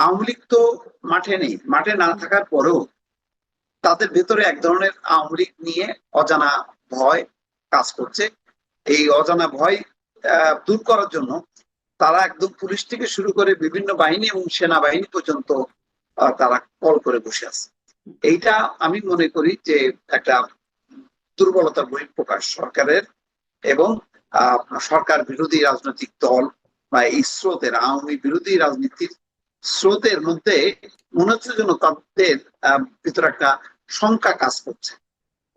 আওয়ামী লীগ তো মাঠে নেই, মাঠে না থাকার পরেও তাদের ভেতরে এক ধরনের আওয়ামী লীগ নিয়ে অজানা ভয় কাজ করছে। এই অজানা ভয় দূর করার জন্য তারা একদম পুলিশ থেকে শুরু করে বিভিন্ন বাহিনী এবং সেনাবাহিনী পর্যন্ত তারা কল করে বসে আছে। এইটা আমি মনে করি যে একটা দুর্বলতার বহিঃপ্রকাশ সরকারের এবং সরকার বিরোধী রাজনৈতিক দল বা এই স্রোতের আওয়ামী বিরোধী রাজনীতির স্রোতের মধ্যে মনে হচ্ছে যেন তাদের ভিতরে একটা শঙ্কা কাজ করছে।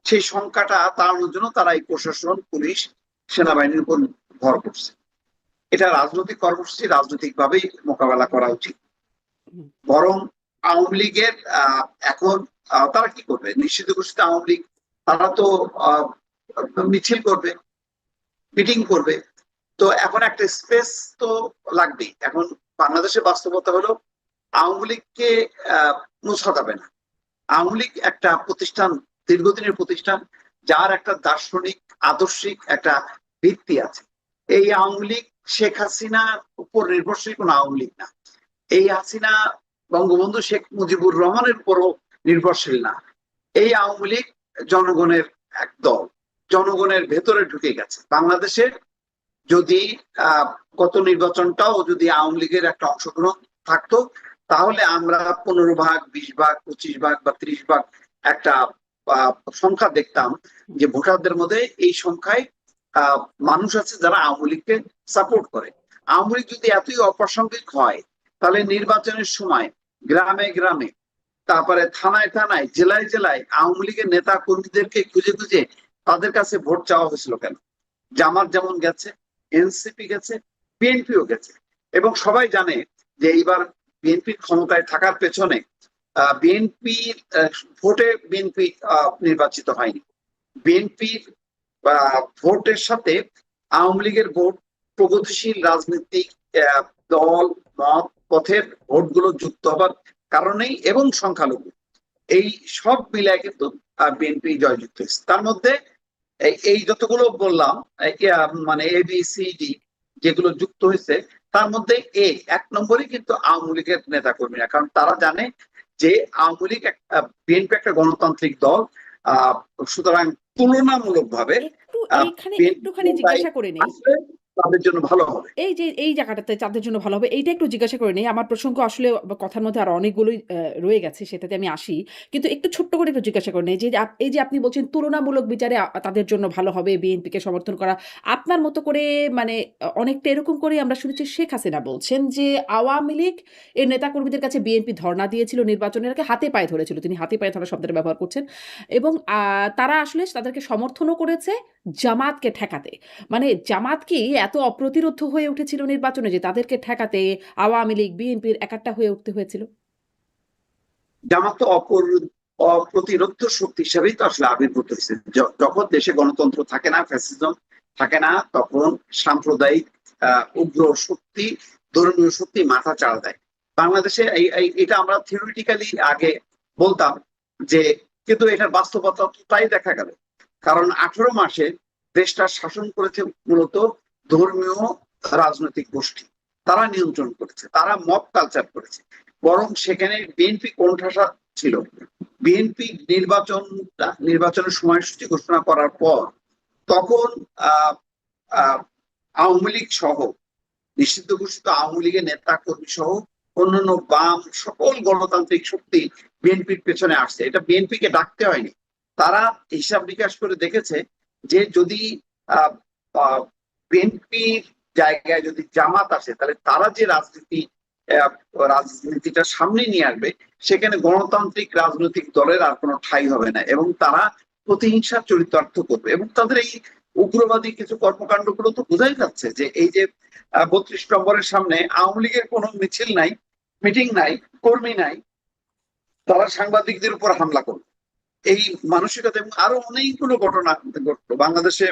সেই শঙ্কাটা তাড়ানোর জন্য তারা এই প্রশাসন, পুলিশ, সেনাবাহিনীর উপর ভর করছে। এটা রাজনৈতিক কর্মসূচি, রাজনৈতিক ভাবেই মোকাবেলা করা উচিত। বরং আওয়ামী লীগের এখন তারা কি করবে? নিশ্চিত ঘোষিত আওয়ামী লীগ তারা তো মিছিল করবে, মিটিং করবে। তো এখন একটা স্পেস তো লাগবেই। এখন বাংলাদেশের বাস্তবতা হলো আওয়ামী লীগকে মুছা যাবে না। আওয়ামী লীগ একটা প্রতিষ্ঠান, দীর্ঘদিনের প্রতিষ্ঠান, যার একটা দার্শনিক আদর্শিক একটা ভিত্তি আছে। এই আওয়ামী লীগ শেখ হাসিনার উপর নির্ভরশীল কোন আওয়ামী লীগ না। এই হাসিনা বঙ্গবন্ধু শেখ মুজিবুর রহমানের উপরও নির্ভরশীল না। এই আওয়ামী লীগ জনগণের এক দল, জনগণের ভেতরে ঢুকে গেছে। বাংলাদেশের যদি গত নির্বাচনটাও যদি আওয়ামী লীগের একটা অংশগ্রহণ থাকতো, তাহলে আমরা 15 ভাগ, 20 ভাগ, 25 ভাগ বা 30 ভাগ একটা সংখ্যা দেখতাম যে ভোটারদের মধ্যে এই সংখ্যায় মানুষ আছে যারা আওয়ামী লীগকে সাপোর্ট করে। আওয়ামী লীগ যদি এতই অপ্রাসঙ্গিক হয়, তাহলে নির্বাচনের সময় গ্রামে গ্রামে, তারপরে থানায় থানায়, জেলায় জেলায় আওয়ামী লীগের নেতা কর্মীদেরকে খুঁজে খুঁজে তাদের কাছে ভোট চাওয়া হয়েছিল কেন? জামাত যেমন গেছে, এনসিপি গেছে, বিএনপিও গেছে। এবং সবাই জানে যে এইবার বিএনপির ক্ষমতায় থাকার পেছনে বিএনপি ভোটে বিএনপি নির্বাচিত হয়নি। বিএনপির ভোটের সাথে আওয়ামী লীগের ভোট, প্রগতিশীল রাজনৈতিক দল মত পথের ভোটগুলো যুক্ত হবার কারণেই এবং সংখ্যালঘু, এই সব মিলায় কিন্তু বিএনপি জয়যুক্ত হয়েছে। তার মধ্যে এই যতগুলো বললাম মানে এ বি সি ডি যেগুলো যুক্ত হয়েছে, তার মধ্যে এক নম্বরই কিন্তু আওয়ামী লীগের নেতা কর্মীরা। কারণ তারা জানে যে আওয়ামী লীগ বিএনপি একটা গণতান্ত্রিক দল, সুতরাং তুলনামূলক ভাবে একটু এইখানে একটুখানি জিজ্ঞাসা করে নেই, তাদের জন্য ভালো হবে। এই যে এই জায়গাটাতে চাঁদের জন্য ভালো হবে, এইটা একটু জিজ্ঞাসা করে নেই। আমার প্রসঙ্গ আসলে কথার মধ্যে আরো অনেকগুলোই রয়ে গেছে, সেটাতে আমি আসি। কিন্তু একটু ছোট্ট করে একটু জিজ্ঞাসা করে নেই যে এই যে আপনি বলছেন তুলনামূলক বিচারে তাদের জন্য ভালো হবে বিএনপিকে সমর্থন করা, আপনার মতো করে মানে অনেকটা এরকম করে আমরা শুনেছি শেখ হাসিনা বলছেন যে আওয়ামী লীগ এর নেতাকর্মীদের কাছে বিএনপি ধর্ণা দিয়েছিল, নির্বাচনের আগে হাতে পায়ে ধরেছিল, তিনি হাতে পায়ে ধরা শব্দটা ব্যবহার করছেন, এবং তারা আসলে তাদেরকে সমর্থনও করেছে জামাতকে ঠেকাতে। মানে জামাত কি এত অপ্রতিরোধ্য হয়ে উঠেছিল নির্বাচনে যে তাদেরকে ঠেকাতে আওয়ামী লীগ বিএনপির একাট্টা হয়ে উঠতে হয়েছিল? জামাত তো অপ্রতিরোধ্য শক্তি হিসেবেই তো আসলে আবির্ভূত হয়েছে। যখন দেশে গণতন্ত্র থাকে না, ফ্যাসিজম থাকে না, তখন সাম্প্রদায়িক উগ্র শক্তি, ধর্মীয় শক্তি মাথা চাড়া দেয় বাংলাদেশে। এটা আমরা থিওরিটিক্যালি আগে বলতাম যে, কিন্তু এটার বাস্তবতা তাই দেখা গেল। কারণ 18 মাসে দেশটা শাসন করেছে মূলত ধর্মীয় রাজনৈতিক গোষ্ঠী। তারা নিয়ন্ত্রণ করেছে, তারা মব কালচার করেছে। বরং সেখানে বিএনপি কোণঠাসা ছিল। বিএনপি নির্বাচনের সময়সূচি ঘোষণা করার পর তখন আওয়ামী লীগ সহ, নিষিদ্ধ ঘোষিত আওয়ামী লীগের নেতা কর্মী সহ অন্যান্য বাম সকল গণতান্ত্রিক শক্তি বিএনপির পেছনে আসছে। এটা বিএনপিকে ডাকতে হয়নি। তারা হিসাব নিকাশ করে দেখেছে যে যদি বিএনপির জায়গায় যদি জামাত আসে, তাহলে তারা যে রাজনীতিটা সামনে নিয়ে আসবে, সেখানে গণতান্ত্রিক রাজনৈতিক দলের আর কোনো ঠাঁই হবে না এবং তারা প্রতিহিংসা চরিতার্থ করবে। এবং তাদের এই উগ্রবাদী কিছু কর্মকাণ্ড গুলো তো বোঝাই যাচ্ছে যে এই যে 32 নম্বরের সামনে আওয়ামী লীগের কোনো মিছিল নাই, মিটিং নাই, কর্মী নাই, তারা সাংবাদিকদের উপর হামলা করবে। এই মানসিকতা এবং আরো অনেকগুলো ঘটনা ঘটলো বাংলাদেশে।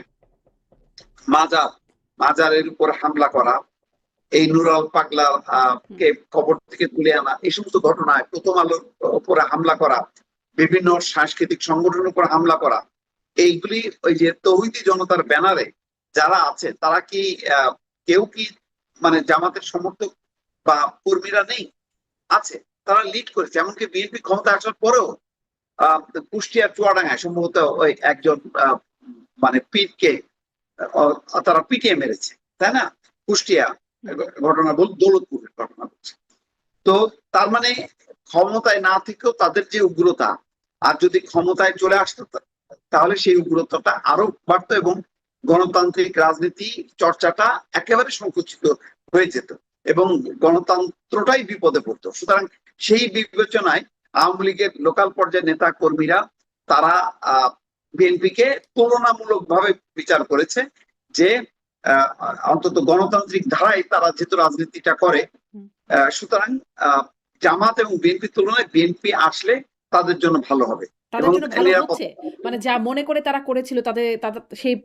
মাজারের উপর হামলা করা, এই নুরাল পাগলা কে কবর থেকে তুলে আনা, এই সমস্ত ঘটনায় প্রথম আলোর উপরে হামলা করা, বিভিন্ন সাংস্কৃতিক সংগঠনের উপর হামলা করা, এইগুলি ওই যে তৌহিদি জনতার ব্যানারে যারা আছে তারা কি কেউ কি মানে জামাতের সমর্থক বা কর্মীরা নেই? আছে, তারা লিড করেছে। এমনকি বিএনপি ক্ষমতা আসার পরেও আহ, কুষ্টিয়া চুয়াডাঙ্গায় সম্ভবত ওই একজন মানে পীরকে তারা পিটিয়ে মেরেছে, তাই না? কুষ্টিয়া ঘটনা দৌলতপুরের ঘটনা বলছে। তো তার মানে ক্ষমতায় না থেকেও তাদের যে উগ্রতা, আর যদি ক্ষমতায় চলে আসতো তাহলে সেই উগ্রতাটা আরো বাড়তো এবং গণতান্ত্রিক রাজনীতি চর্চাটা একেবারে সংকুচিত হয়ে যেত এবং গণতন্ত্রটাই বিপদে পড়তো। সুতরাং সেই বিবেচনায় আওয়ামী লীগের লোকাল পর্যায়ের নেতা কর্মীরা তারা বিএনপিকে তুলনামূলকভাবে বিচার করেছে যে অন্তত গণতান্ত্রিক ধারায় তারা যেহেতু রাজনীতিটা করে, সুতরাং জামাত এবং বিএনপির তুলনায় বিএনপি আসলে তাদের জন্য ভালো হবে তাদের এবং জন্য ভালো নিরাপদ। হচ্ছে, মানে যা মনে করে তারা করেছিল তাদের তাদের সেই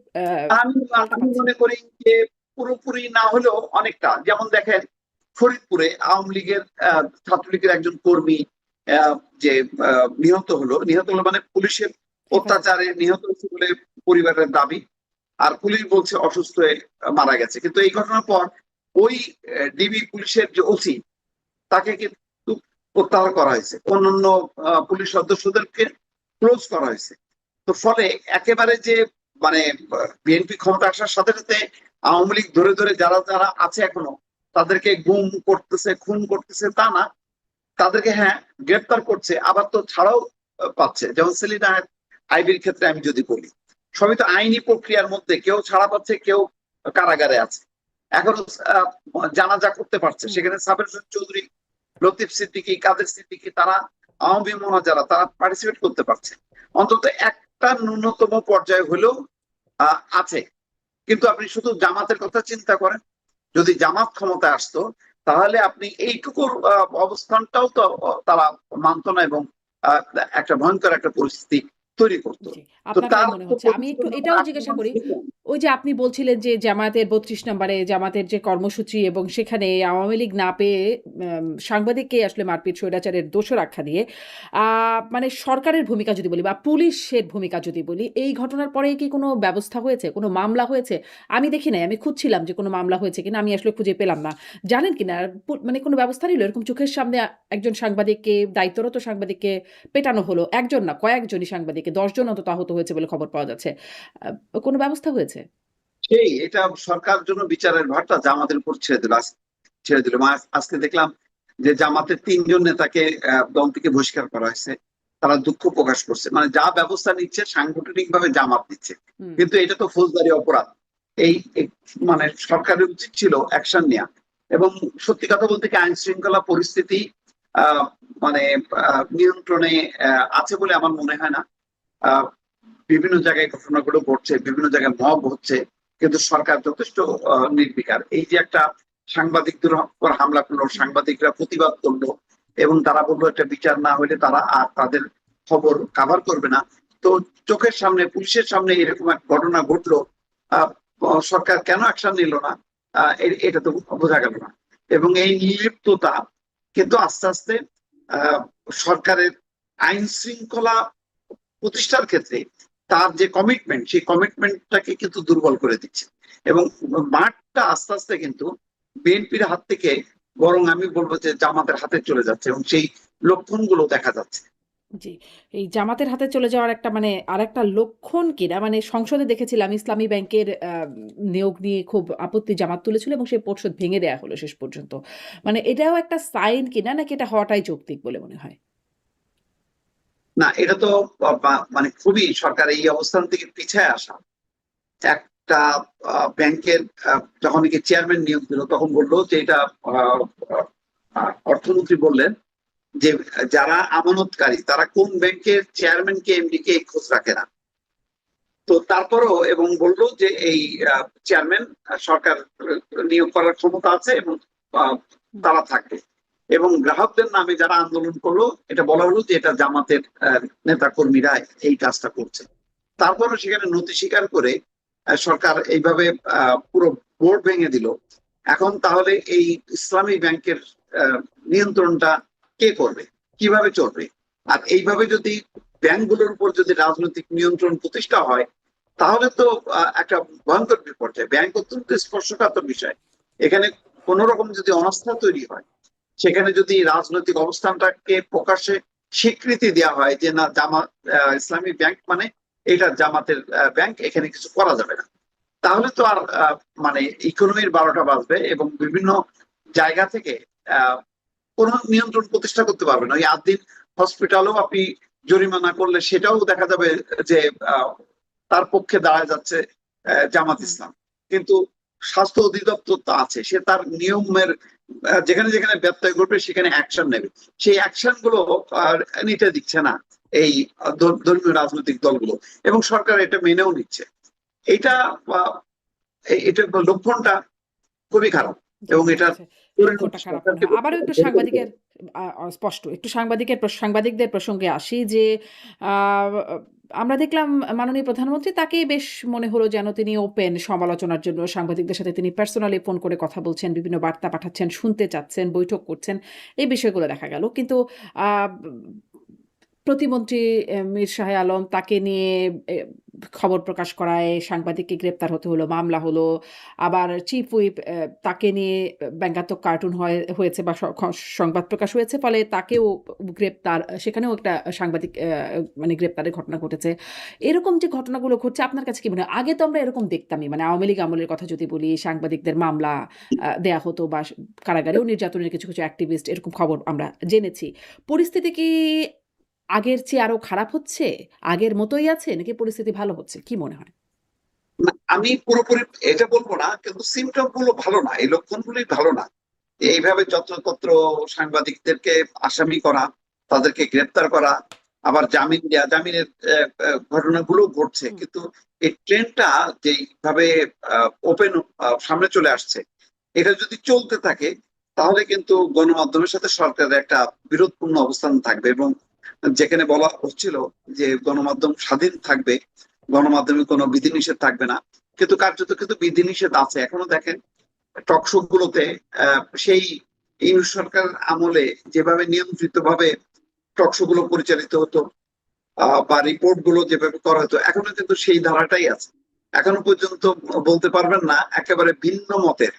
আমি ফলটা আমি পাচ্ছে। মনে করি যে পুরোপুরি না হলেও অনেকটা, যেমন দেখেন ফরিদপুরে আওয়ামী লীগের ছাত্রলীগের একজন কর্মী যে নিহত হলো মানে পুলিশের অত্যাচারে নিহত হয়েছে বলে পরিবারের দাবি, আর পুলিশ বলছে অসুস্থ হয়ে মারা গেছে। কিন্তু এই ঘটনার পর ওই ডিবি পুলিশের যে ওসি তাকে কিন্তু প্রত্যাহার করা হয়েছে, অন্যান্য পুলিশ সদস্যদেরকে ক্লোজ করা হয়েছে। তো ফলে একেবারে যে মানে বিএনপি ক্ষমতা আসার সাথে সাথে আওয়ামী লীগ ধরে ধরে যারা যারা আছে এখনো তাদেরকে গুম করতেছে, খুন করতেছে তা না, তাদেরকে হ্যাঁ গ্রেপ্তার করছে, আবার তো ছাড়াও পাচ্ছে। যেমন সেলিনা আইবির ক্ষেত্রে আমি যদি বলি, সবই তো আইনি প্রক্রিয়ার মধ্যে, কেউ ছাড়া পাচ্ছে, কেউ কারাগারে আছে, এখনো জানাজা করতে পারছে। সেখানে সাবের চৌধুরী, লতিফ সিদ্দিকী, কাদের সিদ্দিকী, তারা আওয়ামী মোনা যারা তারা পার্টিসিপেট করতে পারছে। অন্তত একটা ন্যূনতম পর্যায়ে হলেও আছে। কিন্তু আপনি শুধু জামাতের কথা চিন্তা করেন, যদি জামাত ক্ষমতায় আসতো তাহলে আপনি এইটুকুর অবস্থানটাও তো তারা মানত না এবং একটা ভয়ঙ্কর একটা পরিস্থিতি তৈরি করতো। জি, তো আপনার তাই তার মনে তো হচ্ছে। আমি একটু এটাও জিজ্ঞাসা করি, ওই যে আপনি বলছিলেন যে জামায়াতের ৩২ নম্বরে জামাতের যে কর্মসূচি এবং সেখানে আওয়ামী লীগ না পেয়ে সাংবাদিককে আসলে মারপিট, স্বৈরাচারের দোষর আখ্যা দিয়ে মানে সরকারের ভূমিকা যদি বলি বা পুলিশের ভূমিকা যদি বলি, এই ঘটনার পরে কি কোনো ব্যবস্থা হয়েছে, কোনো মামলা হয়েছে? আমি দেখি নাই, আমি খুঁজছিলাম যে কোনো মামলা হয়েছে কিনা, আমি আসলে খুঁজে পেলাম না। জানেন কিনা মানে কোনো ব্যবস্থা নিল এরকম চোখের সামনে একজন সাংবাদিককে, দায়িত্বরত সাংবাদিককে পেটানো হলো, একজন না কয়েকজনই সাংবাদিককে, ১০ জন অন্তত আহত হয়েছে বলে খবর পাওয়া যাচ্ছে। কোনো ব্যবস্থা হয়েছে? সেই এটা সরকার জন্য বিচারের ভারটা জামাতের উপর ছেড়ে দিল। আজকে দেখলাম যে জামাতের ৩ জন নেতাকে দল থেকে বহিষ্কার করা হয়েছে, তারা দুঃখ প্রকাশ করছে। মানে যা ব্যবস্থা নিচ্ছে সাংগঠনিক ভাবে জামাত নিচ্ছে, হুম, কিন্তু এটা তো ফৌজদারি অপরাধ। মানে সরকারের উচিত ছিল অ্যাকশন নেওয়া। এবং সত্যি কথা বলতে কি আইন শৃঙ্খলা পরিস্থিতি আহ মানে নিয়ন্ত্রণে আছে বলে আমার মনে হয় না। আহ বিভিন্ন জায়গায় ঘটনাগুলো ঘটছে, বিভিন্ন জায়গায় মব হচ্ছে, কিন্তু সরকার যথেষ্ট নির্বিকার। এই যে একটা সাংবাদিকদের উপর হামলা করলো, হুম, সাংবাদিকরা প্রতিবাদ করলো এবং তারা বললো একটা বিচার না হলে তারা আর তাদের খবর কাভার করবে না। তো চোখের সামনে পুলিশের সামনে এরকম এক ঘটনা ঘটলো, আহ সরকার কেন অ্যাকশন নিল না? এটা তো বোঝা গেল না। এবং এই নির্লিপ্ততা কিন্তু আস্তে আস্তে আহ সরকারের আইন শৃঙ্খলা প্রতিষ্ঠার ক্ষেত্রে তার যে কমিটমেন্ট, সেই কমিটমেন্টটাকে কিন্তু দুর্বল করে দিচ্ছে। এবং মাঠটা আস্তে আস্তে কিন্তু বিএনপির হাত থেকে বরং আমি বলবো যে জামাতের হাতে চলে যাচ্ছে এবং সেই লক্ষণগুলো দেখা যাচ্ছে। জি। এই জামাতের হাতে চলে যাওয়ার একটা মানে আরেকটা লক্ষণ কিনা, মানে সংসদে দেখেছিলাম ইসলামী ব্যাংকের নিয়োগ নিয়ে খুব আপত্তি জামাত তুলেছিল এবং সেই পর্ষদ ভেঙে দেয়া হলো শেষ পর্যন্ত। মানে এটাও একটা সাইন কিনা, নাকি এটা হওয়াটাই যৌক্তিক বলে মনে হয়? না, এটা তো মানে খুবই সরকার এই অবস্থান থেকে পিছিয়ে আসা। একটা ব্যাংকের যখন চেয়ারম্যান নিয়োগ দিল তখন বললো যে এটা অর্থমন্ত্রী বললেন যে যারা আমানতকারী তারা কোন ব্যাংকের চেয়ারম্যান কে এমডি কে এই খোঁজ রাখে না। তো তারপরও এবং বললো যে এই চেয়ারম্যান সরকার নিয়োগ করার ক্ষমতা আছে এবং হুম, তারা থাকবে। এবং গ্রাহকদের নামে যারা আন্দোলন করলো এটা বলা হলো যে এটা জামাতের নেতা কর্মীরা এই কাজটা করছে। তারপরও সেখানে নথি স্বীকার করে সরকার এইভাবে পুরো বোর্ড ভেঙে দিল। এখন তাহলে এই ইসলামী ব্যাংকের নিয়ন্ত্রণটা কে করবে, কিভাবে চলবে? আর এইভাবে যদি ব্যাংকগুলোর উপর যদি রাজনৈতিক নিয়ন্ত্রণ প্রতিষ্ঠা হয় তাহলে তো একটা ভয়ঙ্কর বিপর্যয়। ব্যাংক অত্যন্ত স্পর্শকাতর বিষয়, এখানে কোন রকম যদি অনাস্থা তৈরি হয় সেখানে যদি রাজনৈতিক অবস্থানটাকে প্রকাশ্যে স্বীকৃতি দেওয়া হয় যে না জামাত ইসলামী ব্যাংক মানে এটা জামাতের ব্যাংক, এখানে কিছু করা যাবে না, তাহলে তো আর মানে ইকোনমির 12টা বাজবে এবং বিভিন্ন জায়গা থেকে আহ কোনো নিয়ন্ত্রণ প্রতিষ্ঠা করতে পারবেন না। ওই আদ্দিন হসপিটালও আপনি জরিমানা করলে সেটাও দেখা যাবে যে তার পক্ষে দাঁড়ায় যাচ্ছে জামাত হুম, ইসলাম। কিন্তু স্বাস্থ্য অধিদপ্তর তো আছে, সে তার নিয়মের যেখানে যেখানে ব্যত্যয় ঘটবে সেখানে অ্যাকশন নেবে। সেই অ্যাকশন গুলো নিতে দিচ্ছে না এই ধর্মীয় রাজনৈতিক দলগুলো, এবং সরকার এটা মেনেও নিচ্ছে। এটা হুম। এটা লক্ষণটা খুবই খারাপ, জি, এবং জি, এটা আচ্ছা। লক্ষণটা খারাপ মনে হয়। আবারও একটু সাংবাদিকের স্পষ্ট একটু সাংবাদিকদের প্রসঙ্গে আসি যে, আ আমরা দেখলাম মাননীয় প্রধানমন্ত্রী তাকেই বেশ মনে হলো যেন তিনি ওপেন সমালোচনার জন্য। সাংবাদিকদের সাথে তিনি পার্সোনালি ফোন করে কথা বলছেন, বিভিন্ন বার্তা পাঠাচ্ছেন, শুনতে চাচ্ছেন, বৈঠক করছেন। এই বিষয়গুলো দেখা গেল। কিন্তু আ প্রতিমন্ত্রী মীর শাহ আলম তাকে নিয়ে এ খবর প্রকাশ করায় সাংবাদিককে গ্রেপ্তার হতে হলো, মামলা হলো। আবার চিফ হুইপ তাকে নিয়ে ব্যঙ্গাত্মক কার্টুন হয়েছে বা সংবাদ প্রকাশ হয়েছে। ফলে তাকেও গ্রেপ্তার, সেখানেও একটা সাংবাদিক মানে গ্রেপ্তারের ঘটনা ঘটেছে। এরকম যে ঘটনাগুলো ঘটছে আপনার কাছে কি মনে হয়? আগে তো আমরা এরকম দেখতামই। মানে আওয়ামী লীগ আমলের কথা যদি বলি, সাংবাদিকদের মামলা দেয়া হতো বা কারাগারেও নির্যাতনের কিছু অ্যাক্টিভিস্ট এরকম খবর আমরা জেনেছি। পরিস্থিতি কি আগের চেয়ে আরো খারাপ হচ্ছে? আগের মতোই আছে নাকি পরিস্থিতি ভালো হচ্ছে? কি মনে হয়? না, আমি পুরোপুরি এটা বলবো না, কিন্তু সিমটম গুলো ভালো না, এই লক্ষণগুলোই ভালো না। এইভাবে যত্রতত্র সাংবাদিকদেরকে আসামি করা, তাদেরকে গ্রেপ্তার করা, আবার জামিন দেওয়া, জামিনের ঘটনাগুলো ঘটছে, হুম, কিন্তু এই ট্রেন্ডটা যেভাবে ওপেন সামনে চলে আসছে, এটা যদি চলতে থাকে তাহলে কিন্তু গণমাধ্যমের সাথে সরকারের একটা বিরোধপূর্ণ অবস্থান থাকবে। এবং যেখানে বলা হচ্ছিল যে গণমাধ্যম স্বাধীন থাকবে, গণমাধ্যমে কোনো বিধিনিষেধ থাকবে না, কিন্তু কার্যত কিন্তু বিধিনিষেধ আছে এখনো। দেখেন টকশো গুলোতে সেই ইউনূস সরকার আমলে যেভাবে নিয়ন্ত্রিত ভাবে টকশো গুলো পরিচালিত হতো, বা রিপোর্ট গুলো যেভাবে করা হতো, এখনো কিন্তু সেই ধারাটাই আছে। এখনো পর্যন্ত বলতে পারবেন না একেবারে ভিন্ন মতের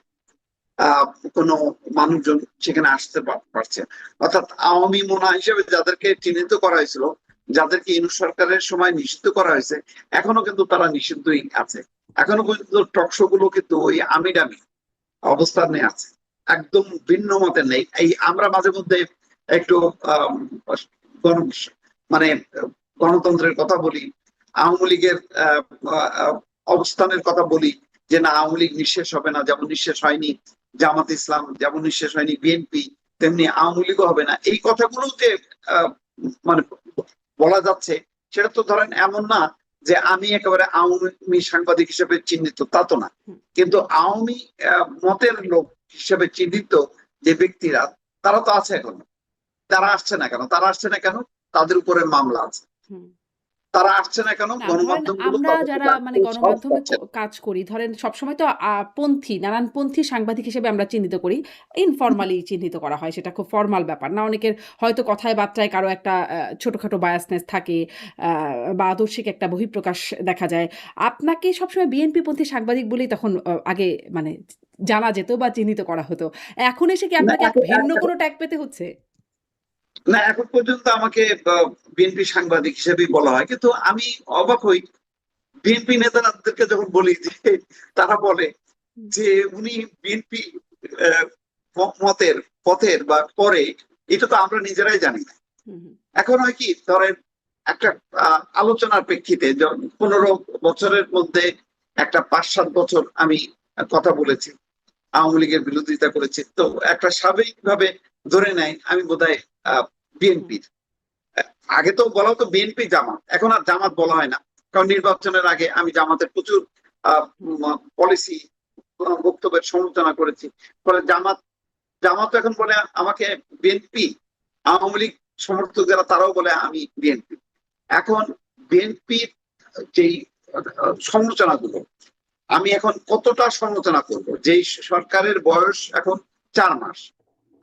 আহ কোনো মানুষজন সেখানে আসতে পারছে। অর্থাৎ আওয়ামী মোনা হিসেবে যাদেরকে চিহ্নিত করা হয়েছিল, যাদেরকে ইউনূস সরকারের সময় নিষিদ্ধ করা হয়েছে, এখনো কিন্তু তারা নিষিদ্ধই আছে। এখনো পর্যন্ত টকশো গুলো কিন্তু ওই আমিডামি অবস্থানে আছে, একদম ভিন্ন মতের নেই। এই আমরা মাঝে মধ্যে একটু আহ মানে গণতন্ত্রের কথা বলি, আওয়ামী লীগের অবস্থানের কথা বলি, যে না আওয়ামী লীগ নিঃশেষ হবে না, যেমন নিঃশেষ হয়নি জামাত ইসলাম, যেমন নিঃশেষ হয়নি বিএনপি, তেমনি আওয়ামী লীগও হবে না। এই কথাগুলো যে আহ, মানে বলা যাচ্ছে, সেটা তো ধরেন এমন না যে আমি একেবারে আওয়ামী সাংবাদিক হিসেবে চিহ্নিত, তা তো না। হুম, কিন্তু আওয়ামী মতের লোক হিসেবে চিহ্নিত যে ব্যক্তিরা, তারা তো আছে এখনো। তারা আসছে না কেন? তারা আসছে না কেন? তাদের উপরে মামলা আছে। হুম। তারা আসছে না কেন? না ধরেন গণমাধ্যম গুলো আমরা তাদেরকে যারা ডাকতে মানে সাহস গণমাধ্যমে পাচ্ছে না। কাজ করি, ধরেন সবসময় তো নানানপন্থী সাংবাদিক হিসেবে আমরা চিহ্নিত করি। ইনফরমালি চিহ্নিত করা হয়। সেটা খুব ফরমাল ব্যাপার না। অনেকের হয়তো কথায় বার্তায় কারো একটা ছোটখাটো বায়াসনেস থাকে, আ বা আদর্শিক একটা বহিঃপ্রকাশ দেখা যায়। আপনাকে সবসময় বিএনপি পন্থী সাংবাদিক বলেই তখন আগে মানে জানা যেত বা চিহ্নিত করা হতো। এখন এসে কি না আপনাকে এখন ভিন্ন কোনো ট্যাগ পেতে হচ্ছে? না, এখন পর্যন্ত আমাকে বিএনপি সাংবাদিক হিসেবেই বলা হয়, কিন্তু আমি অবাক হই বিএনপি নেতাদেরকে যখন বলি যে তারা বলে হুম, যে উনি বিএনপি মতের পথের বা করে, এটা তো আমরা নিজেরাই জানি না। হুম, হুম, এখন হয় কি, ধরেন একটা আলোচনার প্রেক্ষিতে 15 বছরের মধ্যে একটা 5-7 বছর আমি কথা বলেছি, আওয়ামী লীগের বিরোধিতা করেছি, তো একটা স্বাভাবিক ভাবে ধরে নেয় আমি বোধহয় হুম, বিএনপির। আগে তো বলা হতো বিএনপি জামাত, এখন আর জামাত বলা হয় না, কারণ নির্বাচনের আগে আমি জামাতের প্রচুর হুম, পলিসি বক্তব্যের সমালোচনা করেছি। ফলে জামাত জামাত এখন বলে আমাকে বিএনপি, আওয়ামী লীগ সমর্থক যারা তারাও বলে আমি বিএনপি। এখন বিএনপির যেই সমালোচনাগুলো, আমি এখন কতটা সমালোচনা করব? যেই সরকারের বয়স এখন 4 মাস,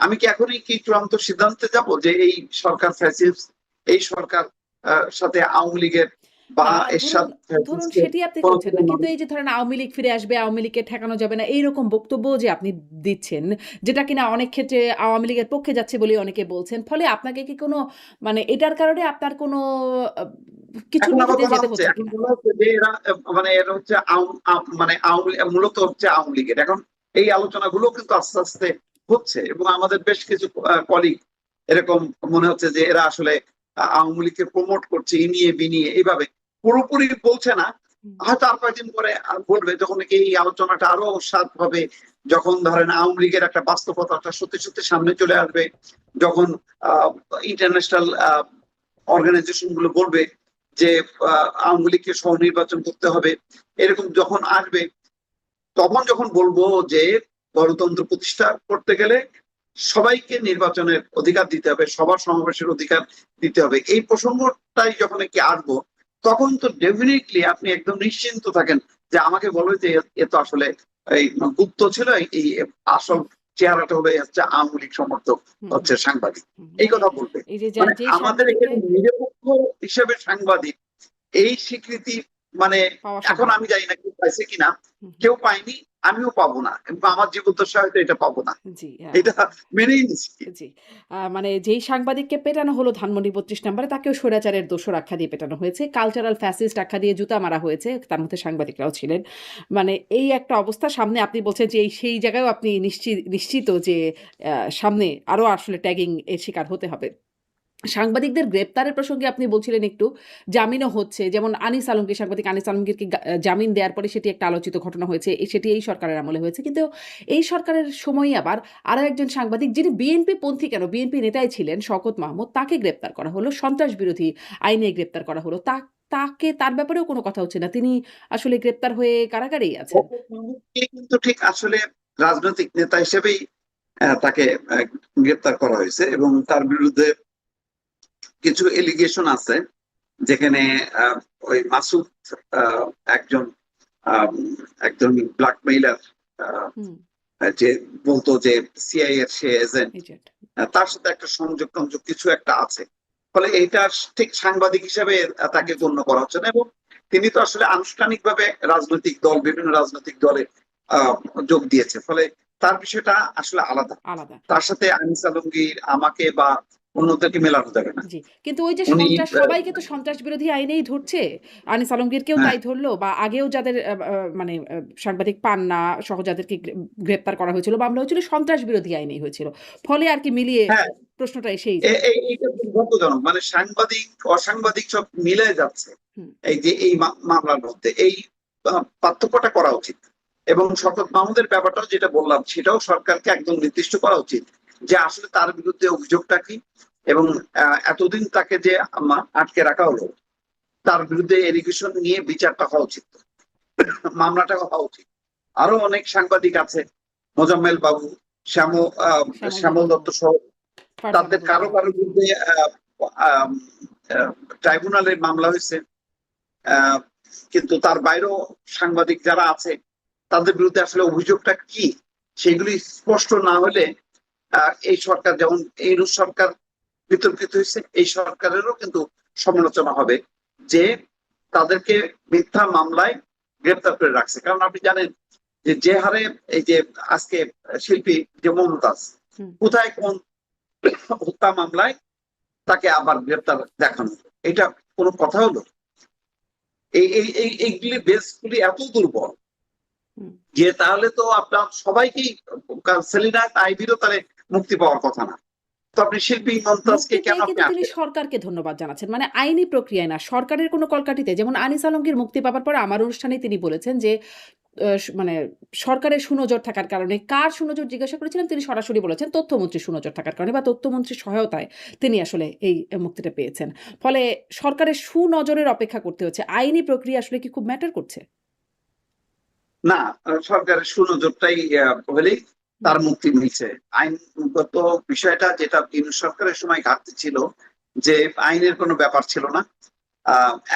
আমি কি এখনই কি চূড়ান্ত সিদ্ধান্তে যাব যে এই সরকার ফ্যাসিস্ট, এই সরকার সাথে আওয়ামী লীগের বা না, এরশাদ ধরুন ফেরদৌসকে সেটি আপনি কোনো করছেন কোনো না। কিন্তু এই যে ধরেন আওয়ামী লীগ ফিরে আসবে, আওয়ামী লীগকে ঠেকানো যাবে না, এইরকম বক্তব্যও যে আপনি দিচ্ছেন, যেটা কিনা অনেক ক্ষেত্রে আওয়ামী লীগের পক্ষে যাচ্ছে বলেই অনেকে বলছেন। ফলে আপনাকে কি কোনো মানে এটার কারণে আপনার কোনো আ কিছুর এখন মধ্যে আবার দিয়ে বলা যেতে হচ্ছে হচ্ছে এখন কিনা? বলা হচ্ছে যে এরা মানে এরা হচ্ছে মানে মূলত হচ্ছে আওয়ামী লীগের এখন এই আলোচনাগুলো কিন্তু আস্তে আস্তে হচ্ছে এবং আমাদের বেশ কিছু কলিগ এরকম মনে হচ্ছে যে এরা আসলে আওয়ামী লীগকে প্রমোট করছে ইনিয়ে বিনিয়ে এইভাবে পুরোপুরি বলছে না, হুম, হয়তো আর কয়েকদিন পরে বলবে যখন এই আলোচনাটা আরো সাত হবে, যখন ধরেন আওয়ামী লীগের একটা বাস্তবতাটা সত্যি সত্যি সামনে চলে আসবে, যখন ইন্টারন্যাশনাল অর্গানাইজেশন গুলো বলবে যে আওয়ামী লীগকে সহ নির্বাচন করতে হবে, এরকম যখন আসবে তখন যখন বলবো যে গণতন্ত্র প্রতিষ্ঠা করতে গেলে সবাইকে নির্বাচনের অধিকার দিতে হবে, সবার সমাবেশের অধিকার দিতে হবে, এই প্রসঙ্গটাই যখন কি আসবো তখন তো ডেফিনেটলি আপনি একদম নিশ্চিন্ত থাকেন যে আমাকে বলবে যে এ তো আসলে এই গুপ্ত ছিল, এই আসল চেহারাটা হলো হচ্ছে আওয়ামী লীগ সমর্থক, হুম, হুম, হচ্ছে সাংবাদিক, হুম। এই মানে কথা বলবে। এই যে মানে যেই আমাদের সাংবাদিককে এখানে নিরপেক্ষ হিসেবে সাংবাদিক এই স্বীকৃতি মানে পাওয়া এখন সম্ভব আমি না। জানি না কেউ পাইছে কিনা, হুম, হুম। কেউ পাইনি, আমিও পাবো না এবং আমার জীবদ্দশায় হয়তো এটা পাবো না, জি, এটা মেনেই নিচ্ছি। জি। মানে যেই সাংবাদিককে পেটানো হলো ধানমন্ডি ৩২ নম্বরে তাকেও স্বৈরাচারের দোসর আখ্যা দিয়ে পেটানো হয়েছে। কালচারাল ফ্যাসিস্ট আখ্যা দিয়ে জুতা মারা হয়েছে। তার মধ্যে সাংবাদিকরাও ছিলেন। মানে এই একটা অবস্থা সামনে আপনি বলছেন যে সেই জায়গায়ও আপনি নিশ্চিত যে সামনে আরো আসলে ট্যাগিং এর শিকার হতে হবে। সাংবাদিকদের গ্রেপ্তারের প্রসঙ্গে আপনি বলছিলেন একটু, জামিনও হচ্ছে। যেমন আনিস আলমগীর, সাংবাদিক আনিস আলমগীরকে জামিন দেওয়ার পরে সেটি একটা আলোচিত ঘটনা হয়েছে। সেটি এই সরকারের আমলে হয়েছে। কিন্তু এই সরকারের সময়ই আবার আরো একজন সাংবাদিক যিনি বিএনপি পন্থী কেন, বিএনপি নেতাই ছিলেন শওকত মাহমুদ, তাকে গ্রেপ্তার করা হলো। সন্ত্রাস বিরোধী আইনে গ্রেপ্তার করা হলো। তার ব্যাপারেও কোনো কথা হচ্ছে না। তিনি আসলে গ্রেপ্তার হয়ে কারাগারেই আছেন। শওকত মাহমুদকে কিন্তু ঠিক আসলে রাজনৈতিক নেতা হিসেবেই তাকে গ্রেপ্তার করা হয়েছে এবং তার বিরুদ্ধে কিছু এলিগেশন আছে যেখানে ওই মাসুদ আহ, একজন আহ, একজন ব্ল্যাকমেইলার, হুম, যে বলতো যে সিআইএ এর সে এজেন্ট, এজেন্ট। তার সাথে একটা সংযোগ টংযোগ কিছু একটা আছে, ফলে এটা ঠিক সাংবাদিক হিসেবে তাকে আচ্ছা, গণ্য করা হচ্ছে না এবং তিনি তো আসলে আনুষ্ঠানিকভাবে রাজনৈতিক দল বিভিন্ন রাজনৈতিক দলে আহ, যোগ দিয়েছে, ফলে তার বিষয়টা আসলে আলাদা, আলাদা। তার সাথে আনিস আলমগীর আমাকে বা অন্যদেরকে মেলানো যাবে না। জি। কিন্তু ওই যে উনি সবাইকে তো সন্ত্রাস বিরোধী আইনেই ধরছে। আনিস আলমগীরকেও হ্যাঁ তাই ধরল বা আগেও যাদের মানে সাংবাদিক পান্না সহ যাদেরকে গ্রেপ্তার করা হয়েছিল, মামলা হয়েছিল সন্ত্রাস বিরোধী আইনেই হয়েছিল। ফলে আর কি মিলিয়ে হ্যাঁ, প্রশ্নটা এসেই যায়। এইটা দুর্ভাগ্যজনক, মানে সাংবাদিক অসাংবাদিক সব মিলে যাচ্ছে হুম, এই যে এই মামলার মধ্যে, এই পার্থক্যটা করা উচিত এবং শওকত মাহমুদের ব্যাপারটাও যেটা বললাম সেটাও সরকারকে একদম নির্দিষ্ট করা উচিত যে আসলে তার বিরুদ্ধে অভিযোগটা কি এবং এতদিন তাকে যে আটকে রাখা হলো তার বিরুদ্ধে এলিগেশন নিয়ে বিচারটা হওয়া উচিত, মামলাটা হওয়া উচিত। আরো অনেক সাংবাদিক আছে, মোজাম্মেল বাবু, শ্যামল শ্যামল দত্ত, দত্ত সহ, ফারজানা তাদের কারো বুলবুল। কারো বিরুদ্ধে ট্রাইব্যুনালে মামলা হয়েছে, আহ, কিন্তু তার বাইরেও সাংবাদিক যারা আছে তাদের বিরুদ্ধে আসলে অভিযোগটা কি সেগুলি স্পষ্ট না হলে এই সরকার যেমন এই সরকার বিতর্কিত হয়েছে, এই সরকারেরও কিন্তু সমালোচনা হবে যে তাদেরকে মিথ্যা মামলায় গ্রেপ্তার করে রাখছে। কারণ আপনি জানেন যে যে হারে এই যে আজকে শিল্পী যে মমতাজ হুম। কোথায় কোন হত্যা মামলায় তাকে আবার গ্রেপ্তার দেখানো, এটা কোনো কথা হলো? এইগুলি বেসগুলি এত দুর্বল হুম। যে তাহলে তো আপনার সবাইকেই সেলিনা আইবিরও তাহলে মুক্তি পাওয়ার কথা না, তো আপনি শিল্পী মমতাজকে মুক্তি কেন পেয়ে আপনি কিন্তু তিনি আটকে? সরকারকে ধন্যবাদ জানাচ্ছেন। মানে আইনি প্রক্রিয়ায় না, সরকারের কোনো কলকাঠিতে। যেমন আনিস আলমগীর মুক্তি পাবার পরে আমার অনুষ্ঠানেই তিনি বলেছেন যে মানে সরকারের সুনজর থাকার কারণে, কার সুনজর জিজ্ঞাসা করেছিলেন তিনি সরাসরি বলেছেন তথ্যমন্ত্রীর সুনজর থাকার কারণে বা তথ্যমন্ত্রীর সহায়তায় তিনি আসলে এই মুক্তিটা পেয়েছেন। ফলে সরকারের সুনজরের অপেক্ষা করতে হচ্ছে। আইনি প্রক্রিয়া আসলে কি খুব ম্যাটার করছে? না, সরকারের সুনজরটাই হলেই হুম, তার মুক্তি মিলছে। আইনগত বিষয়টা যেটা ইউনূস সরকারের সময় ঘাটতি ছিল যে আইনের কোনো ব্যাপার ছিল না,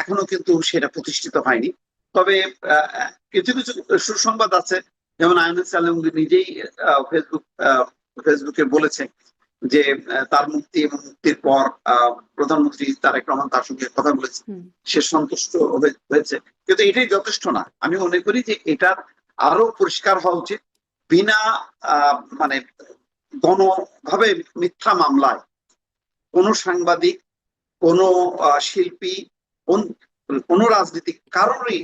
এখনো কিন্তু সেটা প্রতিষ্ঠিত হয়নি। তবে কিছু কিছু সুসংবাদ আছে, যেমন আইনুস আলমগীর নিজেই ফেসবুকে বলেছে যে তার মুক্তি এবং মুক্তির পর প্রধানমন্ত্রী তারেক রহমান তার সঙ্গে কথা বলেছে, হুম। সে সন্তুষ্ট হয়েছে, কিন্তু এটাই যথেষ্ট না। আমি মনে করি যে এটার আরো পরিষ্কার হওয়া উচিত। বিনা মানে গণভাবে মিথ্যা মামলায় কোনো সাংবাদিক, কোনো শিল্পী, কোন রাজনীতিক কারোরই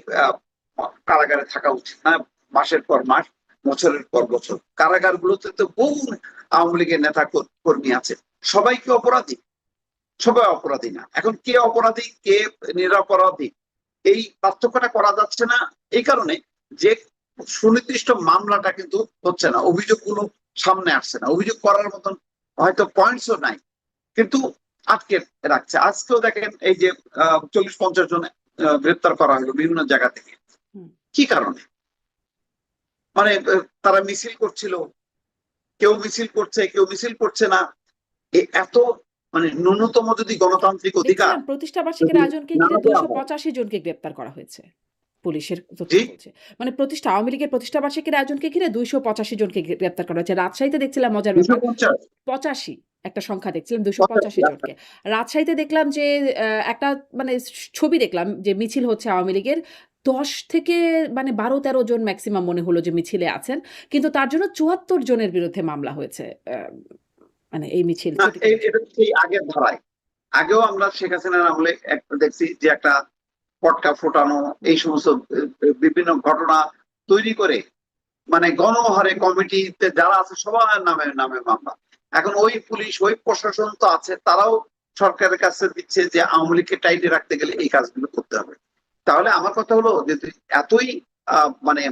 কারাগারে থাকা উচিত না। মাসের পর মাস, বছরের পর বছর কারাগারগুলোতে তো বহু আওয়ামী লীগের নেতা কর্মী আছে, সবাই কি অপরাধী? সবাই অপরাধী না। এখন কে অপরাধী কে নিরপরাধী এই পার্থক্যটা করা যাচ্ছে না, এই কারণে যে সুনির্দিষ্ট মামলাটা কিন্তু হচ্ছে না, অভিযোগগুলো সামনে আসছে না, অভিযোগ করার মতন হয়তো পয়েন্টসও নাই, কিন্তু আটকে রাখছে। আজকেও দেখেন এই যে 40-50 জন গ্রেপ্তার করা হলো বিভিন্ন জায়গা থেকে, হুম। কি কারণে? মানে তারা মিছিল করছিল, কেউ মিছিল করছে কেউ মিছিল করছে না। এত মানে ন্যূনতম যদি গণতান্ত্রিক অধিকার দেখছিলাম প্রতিষ্ঠা বার্ষিকীর যদি আয়োজনকে না ঘিরে দেওয়া হয়। 285 জনকে গ্রেপ্তার করা হয়েছে। পুলিশের তথ্য জি, বলছে। মানে আওয়ামী লীগের প্রতিষ্ঠা বার্ষিকীর আয়োজনকে ঘিরে 285 জনকে গ্রেপ্তার করা হয়েছে। রাজশাহীতে দেখছিলাম মজার ব্যাপার 250, 85 একটা সংখ্যা দেখছিলাম 85 285 জনকে। রাজশাহীতে দেখলাম যে একটা মানে ছবি দেখলাম যে মিছিল হচ্ছে আওয়ামী লীগের 10 থেকে মানে 12-13 জন মেক্সিমাম মনে হলো যে মিছিলে আছেন। কিন্তু তার জন্য 74 জনের বিরুদ্ধে মামলা হয়েছে। মানে এই মিছিল না চটিতে মিছিল। এটা সেই আগের ধারায়। আগেও আমরা শেখ হাসিনার আমলে একটা দেখছি যে একটা পটকা ফোটানো, এই সমস্ত বিভিন্ন ঘটনা তৈরি করে মানে গণহারে কমিটিতে যারা আছে সবার নামে নামে মামলা। এখন ওই পুলিশ ওই প্রশাসন তো আছে, তারাও সরকারের কাছে দিচ্ছে যে আওয়ামী লীগকে টাইটে রাখতে গেলে এই কাজগুলো করতে হবে। তাহলে আমার কথা হলো যে এতই মানে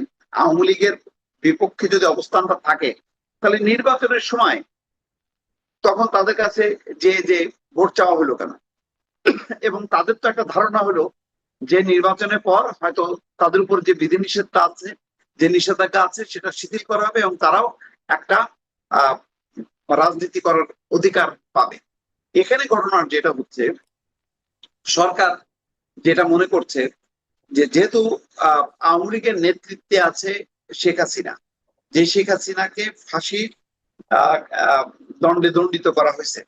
আওয়ামী লীগের বিপক্ষে যদি অবস্থানটা থাকে, তাহলে নির্বাচনের সময় তখন তাদের কাছে যে ভোট চাওয়া হলো কেন? এবং তাদের তো একটা ধারণা হলো যে নির্বাচনের পর হয়তো তাদের উপর যে বিধিনিষেধটা আছে, যে নিষেধাজ্ঞা আছে, সেটা শিথিল করা হবে এবং তারাও একটা আহ রাজনীতি করার অধিকার পাবে। এখানে ঘটনার যেটা হচ্ছে, সরকার যেটা মনে করছে যে যেহেতু আওয়ামী লীগের নেতৃত্বে আছে শেখ হাসিনা, যে শেখ হাসিনাকে ফাঁসির দণ্ডে দণ্ডিত করা হয়েছে,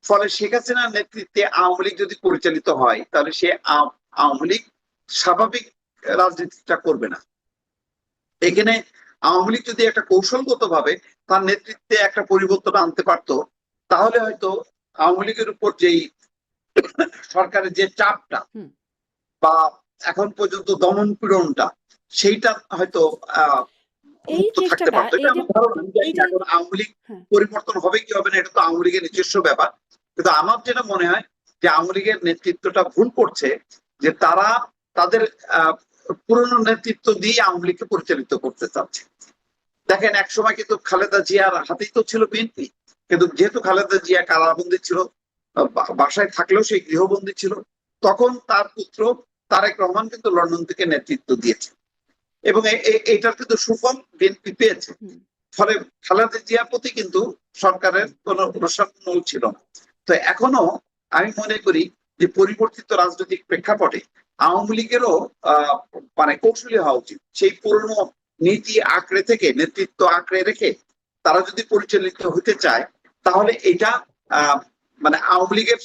ফলে শেখ হাসিনার নেতৃত্বে আওয়ামী লীগ যদি পরিচালিত হয়, তাহলে সে আওয়ামী লীগ স্বাভাবিক রাজনীতিটা করবে না। এখানে আওয়ামী লীগ যদি একটা কৌশলগত ভাবে তার নেতৃত্বে একটা পরিবর্তন আনতে পারতো, তাহলে হয়তো আওয়ামী লীগের উপর যেই সরকারের যে চাপটা হুম। বা এখন পর্যন্ত দমন পীড়নটা, সেইটা হয়তো এই মুক্ত থাকতে চেষ্টাটা পারতো। এই এটা যে আমার ধারণা। আমি জানি এই না যে এখন আওয়ামী লীগ হ্যাঁ। পরিবর্তন হবে কি হবে না, এটা তো আওয়ামী লীগের নিজস্ব ব্যাপার। কিন্তু আমার যেটা মনে হয় যে আওয়ামী লীগের নেতৃত্বটা ভুল করছে, যে তারা তাদের পুরনো নেতৃত্ব দিয়ে আওয়ামী লীগকে পরিচালিত করতে চাচ্ছে। দেখেন এক সময় কিন্তু খালেদা জিয়ার হাতেই তো ছিল বিএনপি, কিন্তু যেহেতু খালেদা জিয়া কারাবন্দী ছিল, বাসায় থাকলেও সেই গৃহবন্দী ছিল, তখন তার পুত্র তারেক রহমান কিন্তু লন্ডন থেকে নেতৃত্ব দিয়েছে এবং এটার কিন্তু সুফল বিএনপি পেয়েছে। হুম। ফলে খালেদা জিয়ার প্রতি কিন্তু সরকারের কোনো রসাত্ম ছিল না। তো এখনো আমি মনে করি যে পরিবর্তিত রাজনৈতিক প্রেক্ষাপটে আওয়ামী লীগেরও মানে কৌশলী হওয়া উচিত। সেই পুরনো নীতি আঁকড়ে থেকে, নেতৃত্ব আঁকড়ে রেখে তারা যদি পরিচালিত হতে চায়, তাহলে এটা মানে আওয়ামী লীগের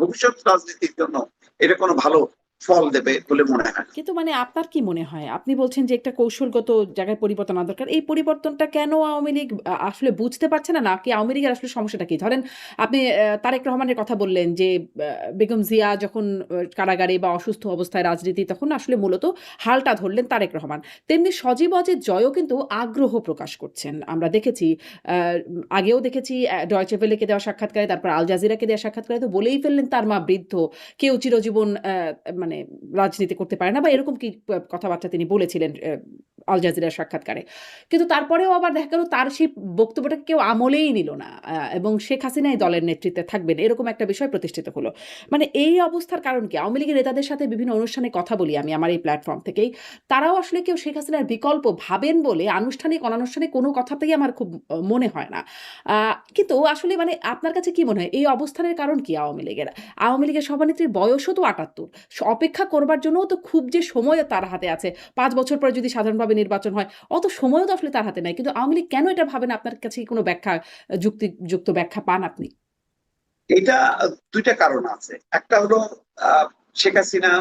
ভবিষ্যৎ রাজনীতির জন্য এটা কোনো ভালো ফল দেবে বলে মনে হয়। কিন্তু মানে আপনার কি মনে হয়? আপনি বলছেন যে একটা কৌশলগত জায়গায় পরিবর্তন আনা দরকার। এই পরিবর্তনটা কেন আওয়ামী লীগ আসলে বুঝতে পারছে না? নাকি আওয়ামী লীগের আসলে সমস্যাটা কি? ধরেন আপনি তারেক রহমানের কথা বললেন যে বেগম জিয়া যখন কারাগারে বা অসুস্থ অবস্থায় রাজনীতি তখন আসলে মূলত হালটা ধরলেন তারেক রহমান। তেমনি সজীব অজের জয়ও কিন্তু আগ্রহ প্রকাশ করছেন। আমরা দেখেছি আগেও দেখেছি ডয়েচে ভেলেকে দেওয়া সাক্ষাৎকারে, তারপর আল জাজিরাকে দেওয়া সাক্ষাৎকারে তো বলেই ফেললেন তার মা বৃদ্ধ। কেউ চিরজীবন মানে রাজনীতি করতে পারে না বা এরকম কি কথাবার্তা তিনি বলেছিলেন আল জাজিরার সাক্ষাৎকারে। কিন্তু তারপরেও আবার দেখা গেল তার সেই বক্তব্যটাকে কেউ আমলেই নিল না এবং শেখ হাসিনাই দলের নেতৃত্বে থাকবেন এরকম একটা বিষয় প্রতিষ্ঠিত হলো। মানে এই অবস্থার কারণ কি? আওয়ামী লীগের নেতাদের সাথে বিভিন্ন অনুষ্ঠানে কথা বলি আমি আমার এই প্ল্যাটফর্ম থেকেই। তারাও আসলে কেউ শেখ হাসিনার বিকল্প ভাবেন বলে আনুষ্ঠানিক অনানুষ্ঠানিক কোনো কথাতেই আমার খুব মনে হয় না। কিন্তু আসলে মানে আপনার কাছে কি মনে হয় এই অবস্থানের কারণ কি আওয়ামী লীগের? আওয়ামী লীগের সভানেত্রীর বয়সও তো ৭৮। অপেক্ষা করবার জন্যও তো খুব যে সময় তার হাতে আছে। ৫ বছর পরে যদি সাধারণভাবে নির্বাচন হয়, অত সময়ও তো আসলে তার হাতে নাই। কিন্তু আওয়ামী লীগ কেন এটা ভাবে না? আপনার কাছে কি কোনো ব্যাখ্যা, যুক্তিযুক্ত ব্যাখ্যা পান আপনি? এটা দুইটা কারণ আছে। একটা হলো আহ, শেখ হাসিনা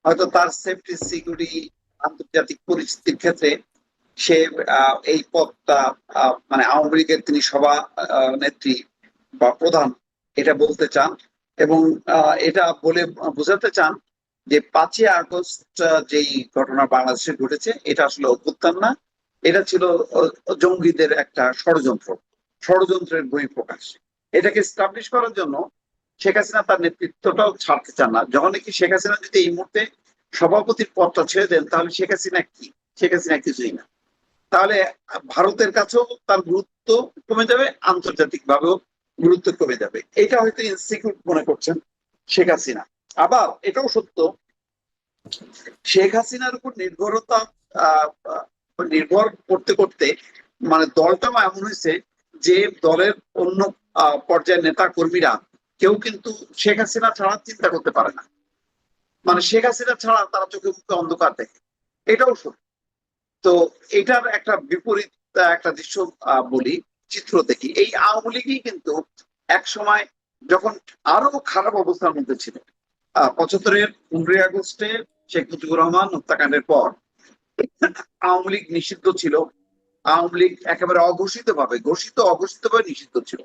হয়তো তার সেফটি সিকিউরিটি আন্তর্জাতিক পরিস্থিতির ক্ষেত্রে সে এই পদটা মানে আওয়ামী লীগের তিনি সভা নেত্রী বা প্রধান এটা বলতে চান, এবং এটা বলে বোঝাতে চান যে 5ই আগস্ট যেই ঘটনা বাংলাদেশে ঘটেছে এটা আসলে অভ্যুত্থান না, এটা ছিল জঙ্গিদের একটা ষড়যন্ত্রের বহিঃপ্রকাশ। এটাকে স্টাবলিশ করার জন্য শেখ হাসিনা তার নেতৃত্বটাও ছাড়তে চান না। যখন নাকি শেখ হাসিনা যদি এই মুহূর্তে সভাপতির পদটা ছেড়ে দেন তাহলে শেখ হাসিনা কি? শেখ হাসিনা কিছুই না। তাহলে ভারতের কাছেও তার গুরুত্ব কমে যাবে, আন্তর্জাতিক ভাবেও গুরুত্ব কমে যাবে। এটা হয়তো ইনসিকিউর মনে করছেন শেখ হাসিনা। আবার এটাও সত্য, শেখ হাসিনার উপর আহ, আহ, নির্ভর করতে করতে মানে দলটাও এমন হয়েছে যে দলের অন্য পর্যায়ের নেতা কর্মীরা কেউ কিন্তু শেখ হাসিনা ছাড়া চিন্তা করতে পারে না। মানে শেখ হাসিনা ছাড়া তারা চোখে মুখে অন্ধকার দেখে, এটাও সত্য। তো এটার একটা বিপরীত একটা দৃশ্য বলি, চিত্র দেখি। এই আওয়ামী লীগই কিন্তু এক সময় যখন আরো খারাপ অবস্থার মধ্যে ছিল, 75-এর 15ই আগস্টে শেখ মুজিবুর রহমান হত্যাকাণ্ডের পর আওয়ামী লীগ নিষিদ্ধ ছিল। আওয়ামী লীগ একেবারে ঘোষিত অঘোষিত ভাবে নিষিদ্ধ ছিল।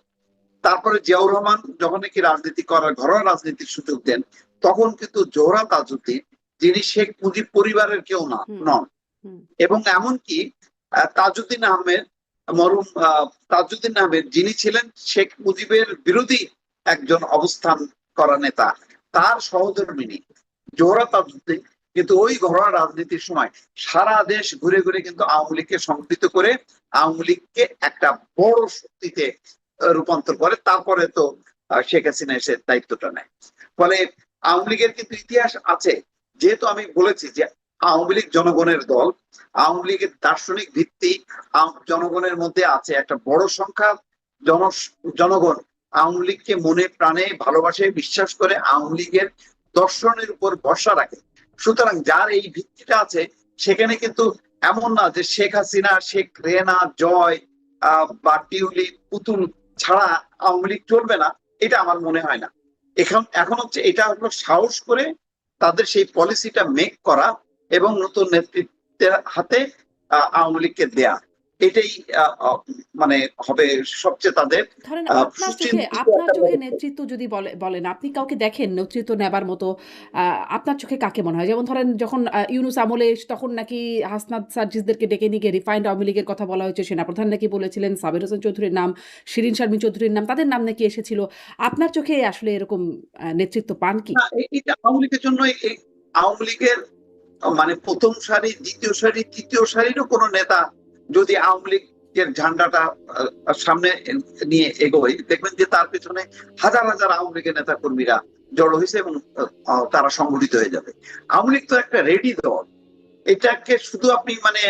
তারপরে জিয়াউর রহমান যখন নাকি রাজনীতি করার, ঘরোয়া রাজনীতির সুযোগ দেন, তখন কিন্তু জোহরা তাজউদ্দিন, যিনি শেখ মুজিব পরিবারের কেউ না হুম, নন, হুম, এবং এমনকি তাজউদ্দিন আহমেদ, মরহুম তাজউদ্দিন আহমেদ যিনি ছিলেন শেখ মুজিবের বিরোধী একজন অবস্থান করা নেতা, তার সহধর্মিণী জোহরা তাজউদ্দিন কিন্তু ওই ঘরোয়া রাজনীতির সময় সারা দেশ ঘুরে ঘুরে কিন্তু আওয়ামী লীগকে সংগঠিত করে আওয়ামী লীগকে একটা বড় শক্তিতে রূপান্তর করে। তারপরে তো শেখ হাসিনা এসে দায়িত্বটা নেয়। ফলে আওয়ামী লীগের কিন্তু ইতিহাস আছে। যেহেতু আমি বলেছি যে আওয়ামী লীগ জনগণের দল, আওয়ামী লীগের দার্শনিক ভিত্তি জনগণের মধ্যে আছে। একটা বড় সংখ্যা জন জনগণ আওয়ামী লীগকে মনে প্রাণে ভালোবাসে, বিশ্বাস করে, আওয়ামী লীগের দর্শনের উপর ভরসা রাখে। সুতরাং যার এই ভিত্তিটা আছে সেখানে কিন্তু এমন না যে শেখ হাসিনা, শেখ রেনা, জয় বা টিউলিপ, পুতুল ছাড়া আওয়ামী লীগ চলবে না, এটা আমার মনে হয় না। এখন হচ্ছে এটা হলো সাহস করে তাদের সেই পলিসিটা মেক করা এবং নতুন নেতৃত্বের হাতে আওয়ামী লীগকে দেয়া, এটাই মানে হবে সবচেয়ে তাদের ধরেন সুচিন্তিত আপনার একটা চোখে পদক্ষেপ। নেতৃত্ব যদি বলেন, আপনি কাউকে দেখেন নেতৃত্ব নেবার মতো? আপনার চোখে কাকে মনে হয়? যেমন ধরেন যখন ইউনূস আমলে তখন নাকি হাসনাত সার্জিসদেরকে ডেকে নিয়ে গিয়ে রিফাইন্ড আওয়ামী লীগের কথা বলা হয়েছে। সেনাপ্রধান নাকি বলেছিলেন, সাবের হোসেন চৌধুরীর নাম, শিরীন শারমিন চৌধুরীর নাম, তাদের নাম নাকি এসেছিল। আপনার চোখে আসলে এরকম নেতৃত্ব পান কি? না, এটা আওয়ামী লীগের জন্য আওয়ামী লীগের মানে প্রথম সারি, দ্বিতীয় সারি, তৃতীয় সারিরও কোনো নেতা যদি আওয়ামী লীগের ঝান্ডাটা সামনে নিয়ে এগোয়, দেখবেন যে তার পেছনে হাজার হাজার আওয়ামী লীগের নেতা কর্মীরা জড়ো হয়েছে এবং তারা সংগঠিত হয়ে যাবে। আওয়ামী লীগ তো একটা রেডি দল। এটাকে শুধু আপনি মানে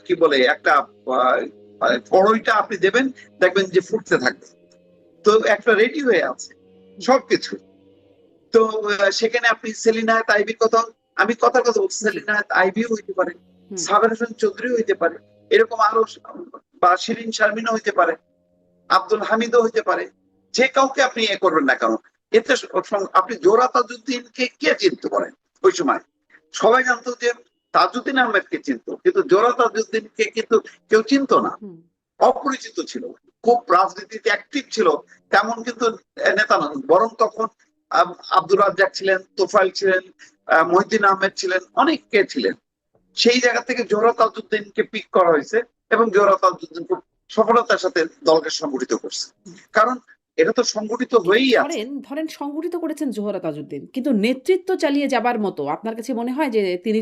কি বলে একটা কড়ইটা আপনি দেবেন, দেখবেন যে ফুটতে থাকবে। তো একটা রেডি হয়ে আছে সবকিছু। তো সেখানে আপনি সেলিনা তাইবির কথা, আমি কথার কথা বলছি, জি। সেলিনা আইবিও হইতে পারে, হুম। সাবের হোসেন চৌধুরী হইতে পারে, এরকম আরো বা শিরিন শারমিনও হইতে পারে, আব্দুল হামিদও হইতে পারে। যে কাউকে আপনি এ করবেন না কেন, এতে আপনি জোহরা তাজউদ্দিনকে কে চিনতে পারেন? ওই সময় সবাই জানতো যে তাজউদ্দিন আহমেদকে চিনতো, কিন্তু জোহরা তাজউদ্দিনকে কিন্তু কেউ চিনতো না, হুম। অপরিচিত ছিল। খুব রাজনীতিতে অ্যাক্টিভ ছিল তেমন কিন্তু নেতা নন, বরং তখন আব্দুর রাজ্জাক ছিলেন, তোফাইল ছিলেন, মহিউদ্দিন আহমেদ ছিলেন, অনেকে ছিলেন। সেই জায়গা থেকে জোহরা তাজউদ্দিনকে পিক করা হয়েছে এবং জোহরা তাজউদ্দিন খুব সফলতার সাথে দলকে সংগঠিত করছে। কারণ এটা তো সংগঠিত কিন্তু হয়েই আছে। ধরেন সংগঠিত করেছেন জোহরা তাজউদ্দিন। কিন্তু নেতৃত্ব চালিয়ে যাবার মতো আপনার কাছে মনে হয় যে তিনি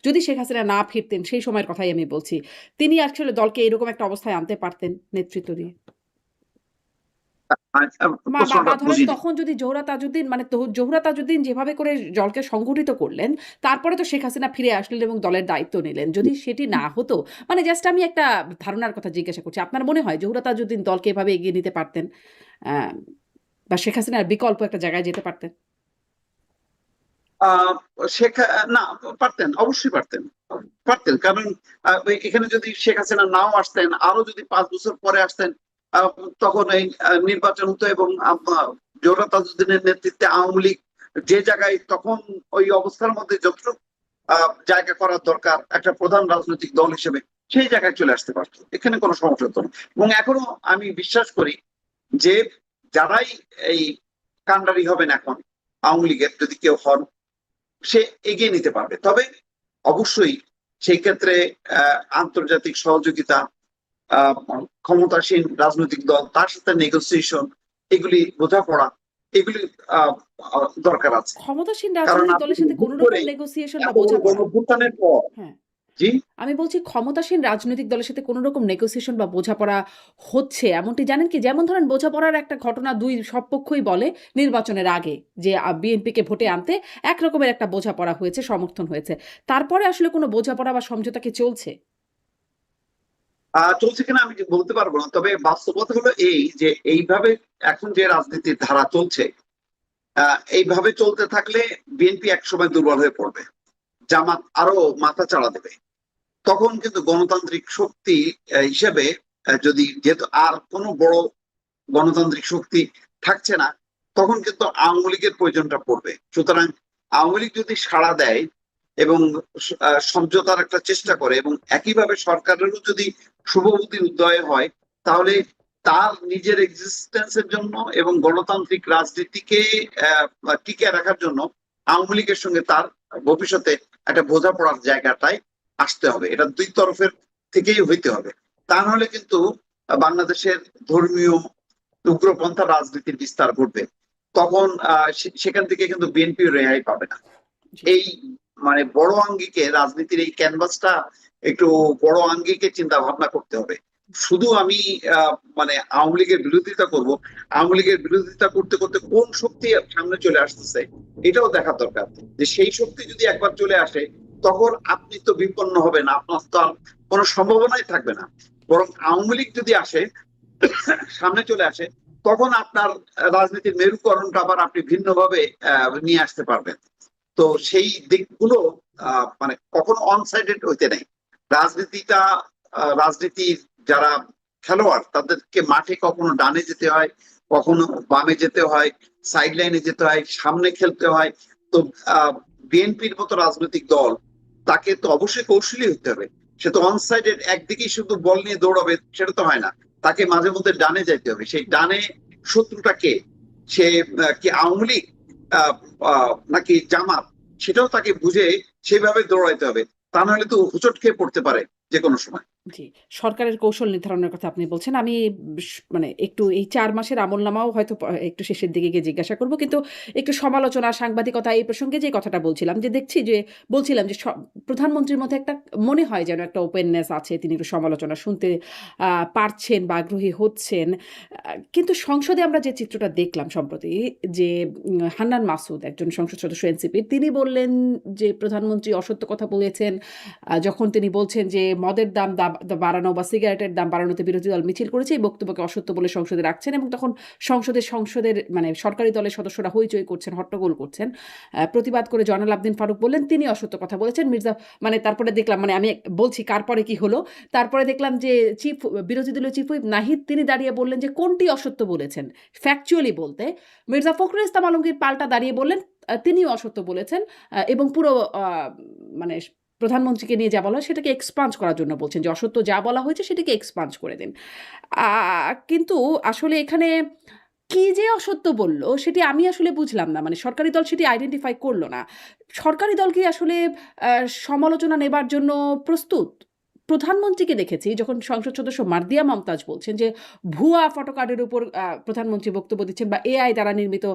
যদি শেখ হাসিনা না ফিরতেন, সেই সময়ের কথাই আমি বলছি, তিনি আসলে দলকে এরকম একটা অবস্থায় আনতে পারতেন নেতৃত্ব দিয়ে? বা প্রশ্নটা ধরেন বুঝিনি। তখন যদি জোহরা তাজউদ্দিন মানে জোহরা তাজউদ্দিন যেভাবে করে দলকে সংগঠিত করলেন, তারপরে তো শেখ হাসিনা ফিরে আসলেন এবং দলের দায়িত্ব নিলেন। যদি সেটি না হতো, মানে জাস্ট আমি একটা ধারণার কথা জিজ্ঞাসা করছি। আপনার মনে হয় জোহরা তাজউদ্দিন দলকে এভাবে এগিয়ে নিতে পারতেন? আ বা শেখ হাসিনার বিকল্প একটা জায়গায় যেতে পারতেন? আহ না, পারতেন, অবশ্যই পারতেন, পারতেন। কারণ এখানে যদি শেখ হাসিনা নাও আসতেন, আরো যদি 5 বছর পরে আসতেন, আহ, তখন এই নির্বাচন হতো এবং জোহরা তাজউদ্দিনের নেতৃত্বে আওয়ামী লীগ যে জায়গায় তখন ওই অবস্থার মধ্যে যতটুকু জায়গা করার দরকার একটা প্রধান রাজনৈতিক দল হিসেবে, সেই জায়গায় চলে আসতে পারতো, এখানে কোনো সমস্যা হতো না। এবং এখনো আমি বিশ্বাস করি যে যারাই এই কাণ্ডারি হবেন এখন আওয়ামী লীগের যদি কেউ হন, সে এগিয়ে নিতে পারবে। তবে অবশ্যই সেই ক্ষেত্রে আন্তর্জাতিক সহযোগিতা, আহ, ক্ষমতাসীন রাজনৈতিক দল তার সাথে নেগোসিয়েশন, এগুলি বোঝাপড়া, এগুলি দরকার আছে। ক্ষমতাসীন কারণ রাজনৈতিক আপনি দলের সাথে হুট কোনো রকম করেই নেগোসিয়েশন বা এত বড় বোঝাপড়া, গণঅভ্যুত্থানের পর, হ্যাঁ, জি, আমি বলছি ক্ষমতাসীন রাজনৈতিক দলের সাথে কোনো রকম নেগোসিয়েশন বা বোঝাপড়া হচ্ছে এমনটি জানেন কি? যেমন ধরেন বোঝাপড়ার একটা ঘটনা সব পক্ষই বলে নির্বাচনের আগে যে বিএনপিকে ভোটে আনতে একরকমের একটা বোঝাপড়া হয়েছে, সমর্থন হয়েছে। তারপরে আসলে কোনো বোঝাপড়া বা সমঝোতা কি চলছে? চলছে কিনা আমি বলতে পারবো না, তবে বাস্তবতা হলো এই যে এইভাবে এখন যে রাজনীতির ধারা চলছে, এইভাবে চলতে থাকলে বিএনপি একসময় দুর্বল হয়ে পড়বে, জামাত আরো মাথা চাড়া দেবে। তখন কিন্তু গণতান্ত্রিক শক্তি হিসেবে, যদি যেহেতু আর কোনো বড় গণতান্ত্রিক শক্তি থাকছে না, তখন কিন্তু আওয়ামী লীগের প্রয়োজনটা পড়বে। সুতরাং আওয়ামী লীগ যদি সাড়া দেয় এবং সমঝোতার একটা চেষ্টা করে, এবং একইভাবে সরকারেরও যদি শুভবুদ্ধির উদয় হয়, তাহলে তার নিজের এক্সিস্টেন্সের জন্য এবং গণতান্ত্রিক রাজনীতিকে টিকে রাখার জন্য আওয়ামী লীগের সঙ্গে তার ভবিষ্যতে একটা বোঝাপড়ার জায়গাটায় আসতে হবে। এটা দুই তরফের থেকেই হইতে হবে। তা নাহলে কিন্তু বাংলাদেশের ধর্মীয় উগ্রপন্থা রাজনীতির বিস্তার ঘটবে। তখন সেখান থেকে কিন্তু বিএনপি রেহাই পাবে না। জি, এই মানে বড় আঙ্গিকে রাজনীতির এই ক্যানভাসটা একটু বড় আঙ্গিকে চিন্তা ভাবনা করতে হবে। শুধু আমি মানে আওয়ামী লীগের বিরোধিতা করব, আওয়ামী লীগের বিরোধিতা করতে করতে কোন শক্তি সামনে চলে আসতেছে এটাও দেখা দরকার। যে সেই শক্তি যদি একবার চলে আসে, তখন আপনি তো বিপন্ন হবেন, আপনার তো আর কোনো সম্ভাবনাই থাকবে না। বরং আওয়ামী লীগ যদি আসে, সামনে চলে আসে, তখন আপনার রাজনীতির মেরুকরণটা আবার আপনি ভিন্নভাবে নিয়ে আসতে পারবেন। তো জি, সেই দিকগুলো মানে কখনো অন সাইডেড হইতে নেই। রাজনীতিটা, রাজনীতির যারা খেলোয়াড় তাদেরকে মাঠে কখনো ডানে যেতে হয়, কখনো বামে যেতে হয়, সাইড লাইনে যেতে হয়, সামনে খেলতে হয়। তো বিএনপির মতো রাজনৈতিক দল, তাকে তো অবশ্যই কৌশলী হতে হবে। সে তো অন সাইডেড একদিকেই শুধু বল নিয়ে দৌড়াবে, সেটা তো হয় না। তাকে মাঝে মধ্যে ডানে যাইতে হবে। সেই ডানে শত্রুটা কে? সে কি আওয়ামী লীগ নাকি জামাত, সেটাও তাকে বুঝে সেভাবে দৌড়াইতে হবে। তা নাহলে তো হোঁচট খেয়ে পড়তে পারে যে কোনো সময়। জি। সরকারের কৌশল নির্ধারণের কথা আপনি বলছেন। আমি মানে একটু এই ৪ মাসের আমলনামাও হয়তো একটু শেষের দিকে গিয়ে জিজ্ঞাসা করব। কিন্তু একটু সমালোচনা, সাংবাদিকতা এই প্রসঙ্গে যে কথাটা বলছিলাম যে দেখছি যে বলছিলাম যে প্রধানমন্ত্রীর মধ্যে একটা মনে হয় যেন একটা ওপেননেস আছে। তিনি একটু সমালোচনা শুনতে পারছেন বা আগ্রহী হচ্ছেন। কিন্তু সংসদে আমরা যে চিত্রটা দেখলাম সম্প্রতি যে হান্নান মাসুদ একজন সংসদ সদস্য এনসিপির, তিনি বললেন যে প্রধানমন্ত্রী অসত্য কথা বলেছেন যখন তিনি বলছেন যে মদের দাম বাড়ানো বা সিগারেটের দাম বাড়ানোতে বিরোধী দল মিছিল করেছে, এই বক্তব্যকে অসত্য বলে সংসদে রাখছেন এবং তখন সংসদের মানে সরকারি দলের সদস্যরা হইচই করছেন, হট্টগোল করছেন। প্রতিবাদ করে জয়নাল আবদিন ফারুক বললেন তিনি অসত্য কথা বলেছেন। মির্জা মানে তারপরে দেখলাম, মানে আমি বলছি কার পরে কি হলো, তারপরে দেখলাম যে বিরোধী দলীয় চিফ হুইপ নাহিদ তিনি দাঁড়িয়ে বললেন যে কোনটি অসত্য বলেছেন ফ্যাকচুয়ালি বলতে। মির্জা ফখরুল ইসলাম আলমগীর পাল্টা দাঁড়িয়ে বললেন তিনিও অসত্য বলেছেন এবং পুরো মানে প্রধানমন্ত্রীকে নিয়ে যা বলা হয় সেটাকে এক্সপাঞ্জ করার জন্য বলছেন যে অসত্য যা বলা হয়েছে সেটাকে এক্সপাঞ্জ করে দিন। কিন্তু আসলে এখানে কি যে অসত্য বলল সেটি আমি আসলে বুঝলাম না। মানে সরকারি দল সেটি আইডেন্টিফাই করল না। সরকারি দল কি আসলে সমালোচনা নেবার জন্য প্রস্তুত? প্রধানমন্ত্রীকে দেখেছি যখন সংসদ সদস্য মার্দিয়া মমতাজ বলছেন যে ভুয়া ফটোকার্ডের উপর প্রধানমন্ত্রী বক্তব্য দিচ্ছেন বা এআই দ্বারা নির্মিত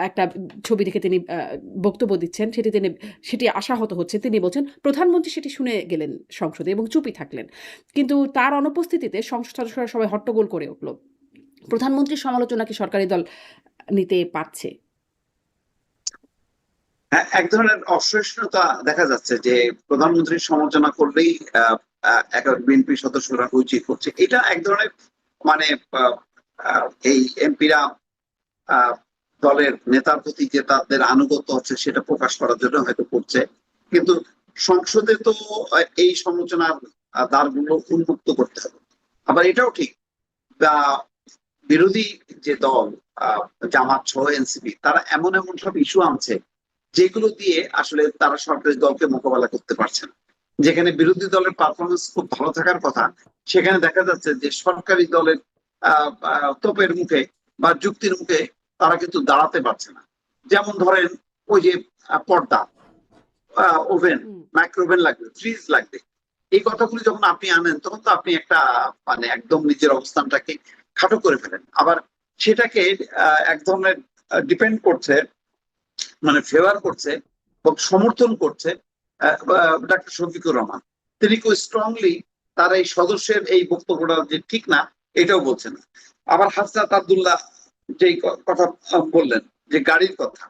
একটা ছবি দেখে তিনি বক্তব্য দিচ্ছেন, সেটি আশাহত হচ্ছে। তিনি বলছেন প্রধানমন্ত্রী সেটি শুনে গেলেন সংসদে এবং চুপই থাকলেন। কিন্তু তার অনুপস্থিতিতে সংসদ সদস্যরা সবাই হট্টগোল করে উঠল। প্রধানমন্ত্রীর সমালোচনা কি সরকারি দল নিতে পারছে? হ্যাঁ, এক ধরনের অসহিষ্ণুতা দেখা যাচ্ছে যে প্রধানমন্ত্রীর সমালোচনা করলেই বিএনপি সদস্যরা হইচই করছে। এটা এক ধরনের মানে এই এমপিরা দলের নেতার প্রতি যে তাদের আনুগত্য হচ্ছে সেটা প্রকাশ করার জন্য হয়তো করছে, কিন্তু সংসদে তো এই সমালোচনার দ্বারগুলো উন্মুক্ত করতে হবে। আবার এটাও ঠিক, বিরোধী যে দল জামাত সহ এনসিপি, তারা এমন এমন সব ইস্যু আনছে যেগুলো দিয়ে আসলে তারা সরকারি দলকে মোকাবেলা করতে পারছে না। যেখানে বিরোধী দলের পারফরমেন্স খুব ভালো থাকার কথা, সেখানে দেখা যাচ্ছে যে সরকারি দলের তোপের মুখে বা যুক্তির মুখে তারা কিন্তু দাঁড়াতে পারছে না। যেমন ধরেন ওই যে পর্দা, ওভেন, মাইক্রোওভেন লাগবে, ফ্রিজ লাগবে, এই কথাগুলি যখন আপনি আনেন তখন তো আপনি একটা মানে একদম নিজের অবস্থানটাকে খাটো করে ফেলেন। আবার সেটাকে এক ধরনের ডিপেন্ড করছে, মানে ফেভার করছে বা সমর্থন করছে ডাক্তার শফিকুর রহমান। তিনি খুব স্ট্রংলি তার এই সদস্যের এই বক্তব্যটা যে ঠিক না এটাও বলছেন। আবার হাসনাত আব্দুল্লাহ যেই কথা বললেন যে গাড়ির কথা,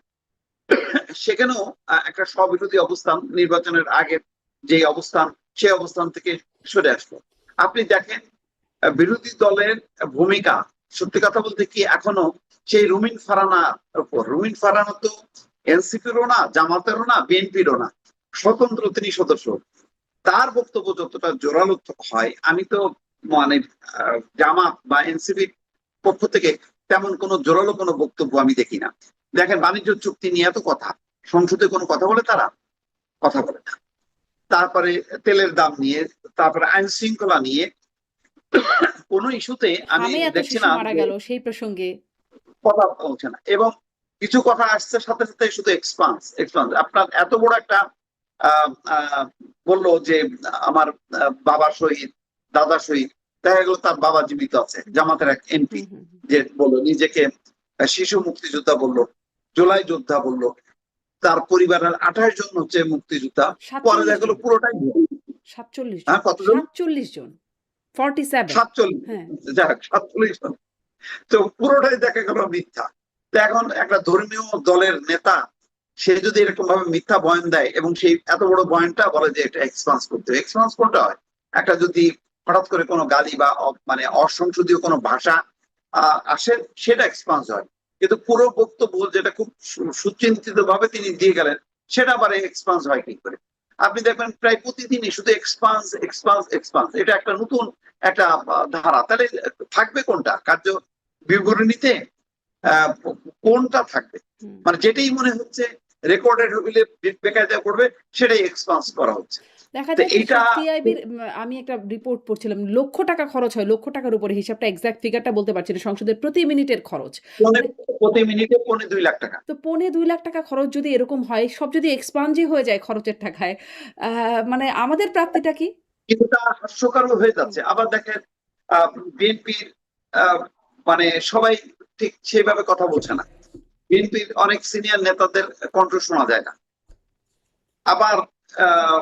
সেখানেও একটা স্ববিরোধী অবস্থান, নির্বাচনের আগে যে অবস্থান সেই অবস্থান থেকে সরে আসলো। আপনি দেখেন বিরোধী দলের ভূমিকা, সত্যি কথা বলতে কি এখনো সেই রুমিন ফারহানার উপর, রুমিন ফারহানা তো এনসিপিরও না, জামাতেরও না, বিএনপিরও না, স্বতন্ত্র তিনি সদস্য। তার বক্তব্য যতটা জোরালো হয়, আমি তো মানে জামাত বা এনসিপির পক্ষ থেকে তেমন কোনো জোরালো কোনো বক্তব্য আমি দেখি না। দেখেন বাণিজ্য চুক্তি নিয়ে এত কথা, সংসদে কোনো কথা বলে তারা? কথা বলে না। তারপরে তেলের দাম নিয়ে, তারপরে আইন শৃঙ্খলা নিয়ে কোন ইস্যুতে আমি হামে এত দেখছি শিশু না মারা যে গেল সেই প্রসঙ্গে। কথা বলছে না। এবং কিছু কথা আসছে সাথে সাথে শুধু এক্সপান্স এক্সপান্স। আপনার এত বড় একটা বললো যে আমার বাবা শহীদ, দাদা শহীদ, দেখা গেল তার বাবা জীবিত আছে, জামাতের এক এমপি যে বললো নিজেকে শিশু মুক্তিযোদ্ধা বললো, জুলাই যোদ্ধা বললো, তার পরিবারের 28 জন হচ্ছে মুক্তিযোদ্ধা, পরে 47 দেখা গেলো জন, পুরোটাই 47 জন, হ্যাঁ কতজন? 47 জন, 47। 47, হ্যাঁ, যাক 47 জন, তো পুরোটাই দেখা গেল মিথ্যা। তো এখন একটা ধর্মীয় দলের নেতা সে যদি এরকম ভাবে মিথ্যা বয়ান দেয় এবং সেই এত বড় বয়ানটা বলে যে এটা এক্সপান্স করতে হবে, এক্সপান্স কোনটা হয়? একটা যদি হঠাৎ করে কোনো গালি বা মানে অসংসদীয় কোনো ভাষা আসে সেটা এক্সপান্স হয়, কিন্তু পুরো বক্তব্য যেটা খুব সুচিন্তিত ভাবে তিনি দিয়ে গেলেন সেটা আবার এক্সপান্স হয় কি করে? আপনি দেখবেন প্রায় প্রতিদিনই শুধু এক্সপান্স এক্সপান্স এক্সপান্স, এটা একটা নতুন একটা ধারা। তাহলে থাকবে কোনটা কার্য বিবরণীতে? কোনটা থাকবে? মানে যেটাই মনে হচ্ছে রেকর্ডেড হইলে বেকায়দা করবে সেটাই এক্সপান্স করা হচ্ছে। দেখা তো যায় কি এইটা টিআইবির আমি একটা রিপোর্ট পড়ছিলাম, লক্ষ টাকা খরচ হয়, লক্ষ টাকার উপরে, হিসাবটা এক্সাক্ট ফিগারটা বলতে পারছি না, সংসদের প্রতি মিনিটের খরচ। মানে প্রতি মিনিটে 2.25 লাখ টাকা। তো 2.25 লাখ টাকা খরচ যদি এরকম হয়, সব যদি এক্সপান্সই হয়ে যায় খরচের টাকায়, মানে আমাদের প্রাপ্তিটা কি? কিছুটা হাস্যকরও হয়ে যাচ্ছে। আবার দেখেন বিএনপির মানে সবাই ঠিক সেভাবে কথা বলছে না, বিএনপির অনেক সিনিয়র নেতাদের কণ্ঠ শোনা যায় না। আবার আহ,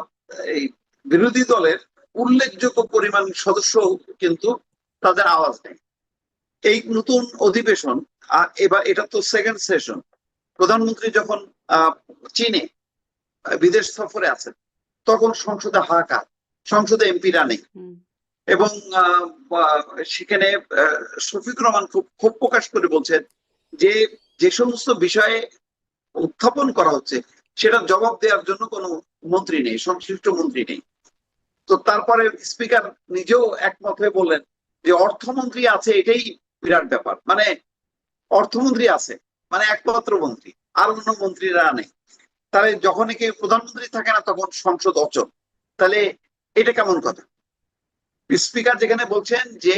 এই বিরোধী দলের উল্লেখযোগ্য পরিমাণ সদস্য কিন্তু তাদের আওয়াজ নেই। এই নতুন অধিবেশন, এবার এটা তো সেকেন্ড সেশন, প্রধানমন্ত্রী যখন চীনে বিদেশ সফরে আছেন তখন সংসদে হাহাকার, সংসদে এমপিরা নেই। এবং সেখানে শফিকুর রহমান খুব ক্ষোভ প্রকাশ করে বলছেন যে যে সমস্ত বিষয়ে উত্থাপন করা হচ্ছে সেটা জবাব দেওয়ার জন্য কোনো মন্ত্রী নেই, সংশ্লিষ্ট মন্ত্রী নেই। তো তারপরে স্পিকার নিজেও একমত হয়ে বললেন যে অর্থমন্ত্রী আছে এটাই বিরাট ব্যাপার, মানে অর্থমন্ত্রী আছে মানে একমাত্র মন্ত্রী, আর অন্য মন্ত্রীরা নেই। তাহলে যখন কেউ প্রধানমন্ত্রী থাকে না তখন সংসদ অচল, তাহলে এটা কেমন কথা? স্পিকার যেখানে বলছেন যে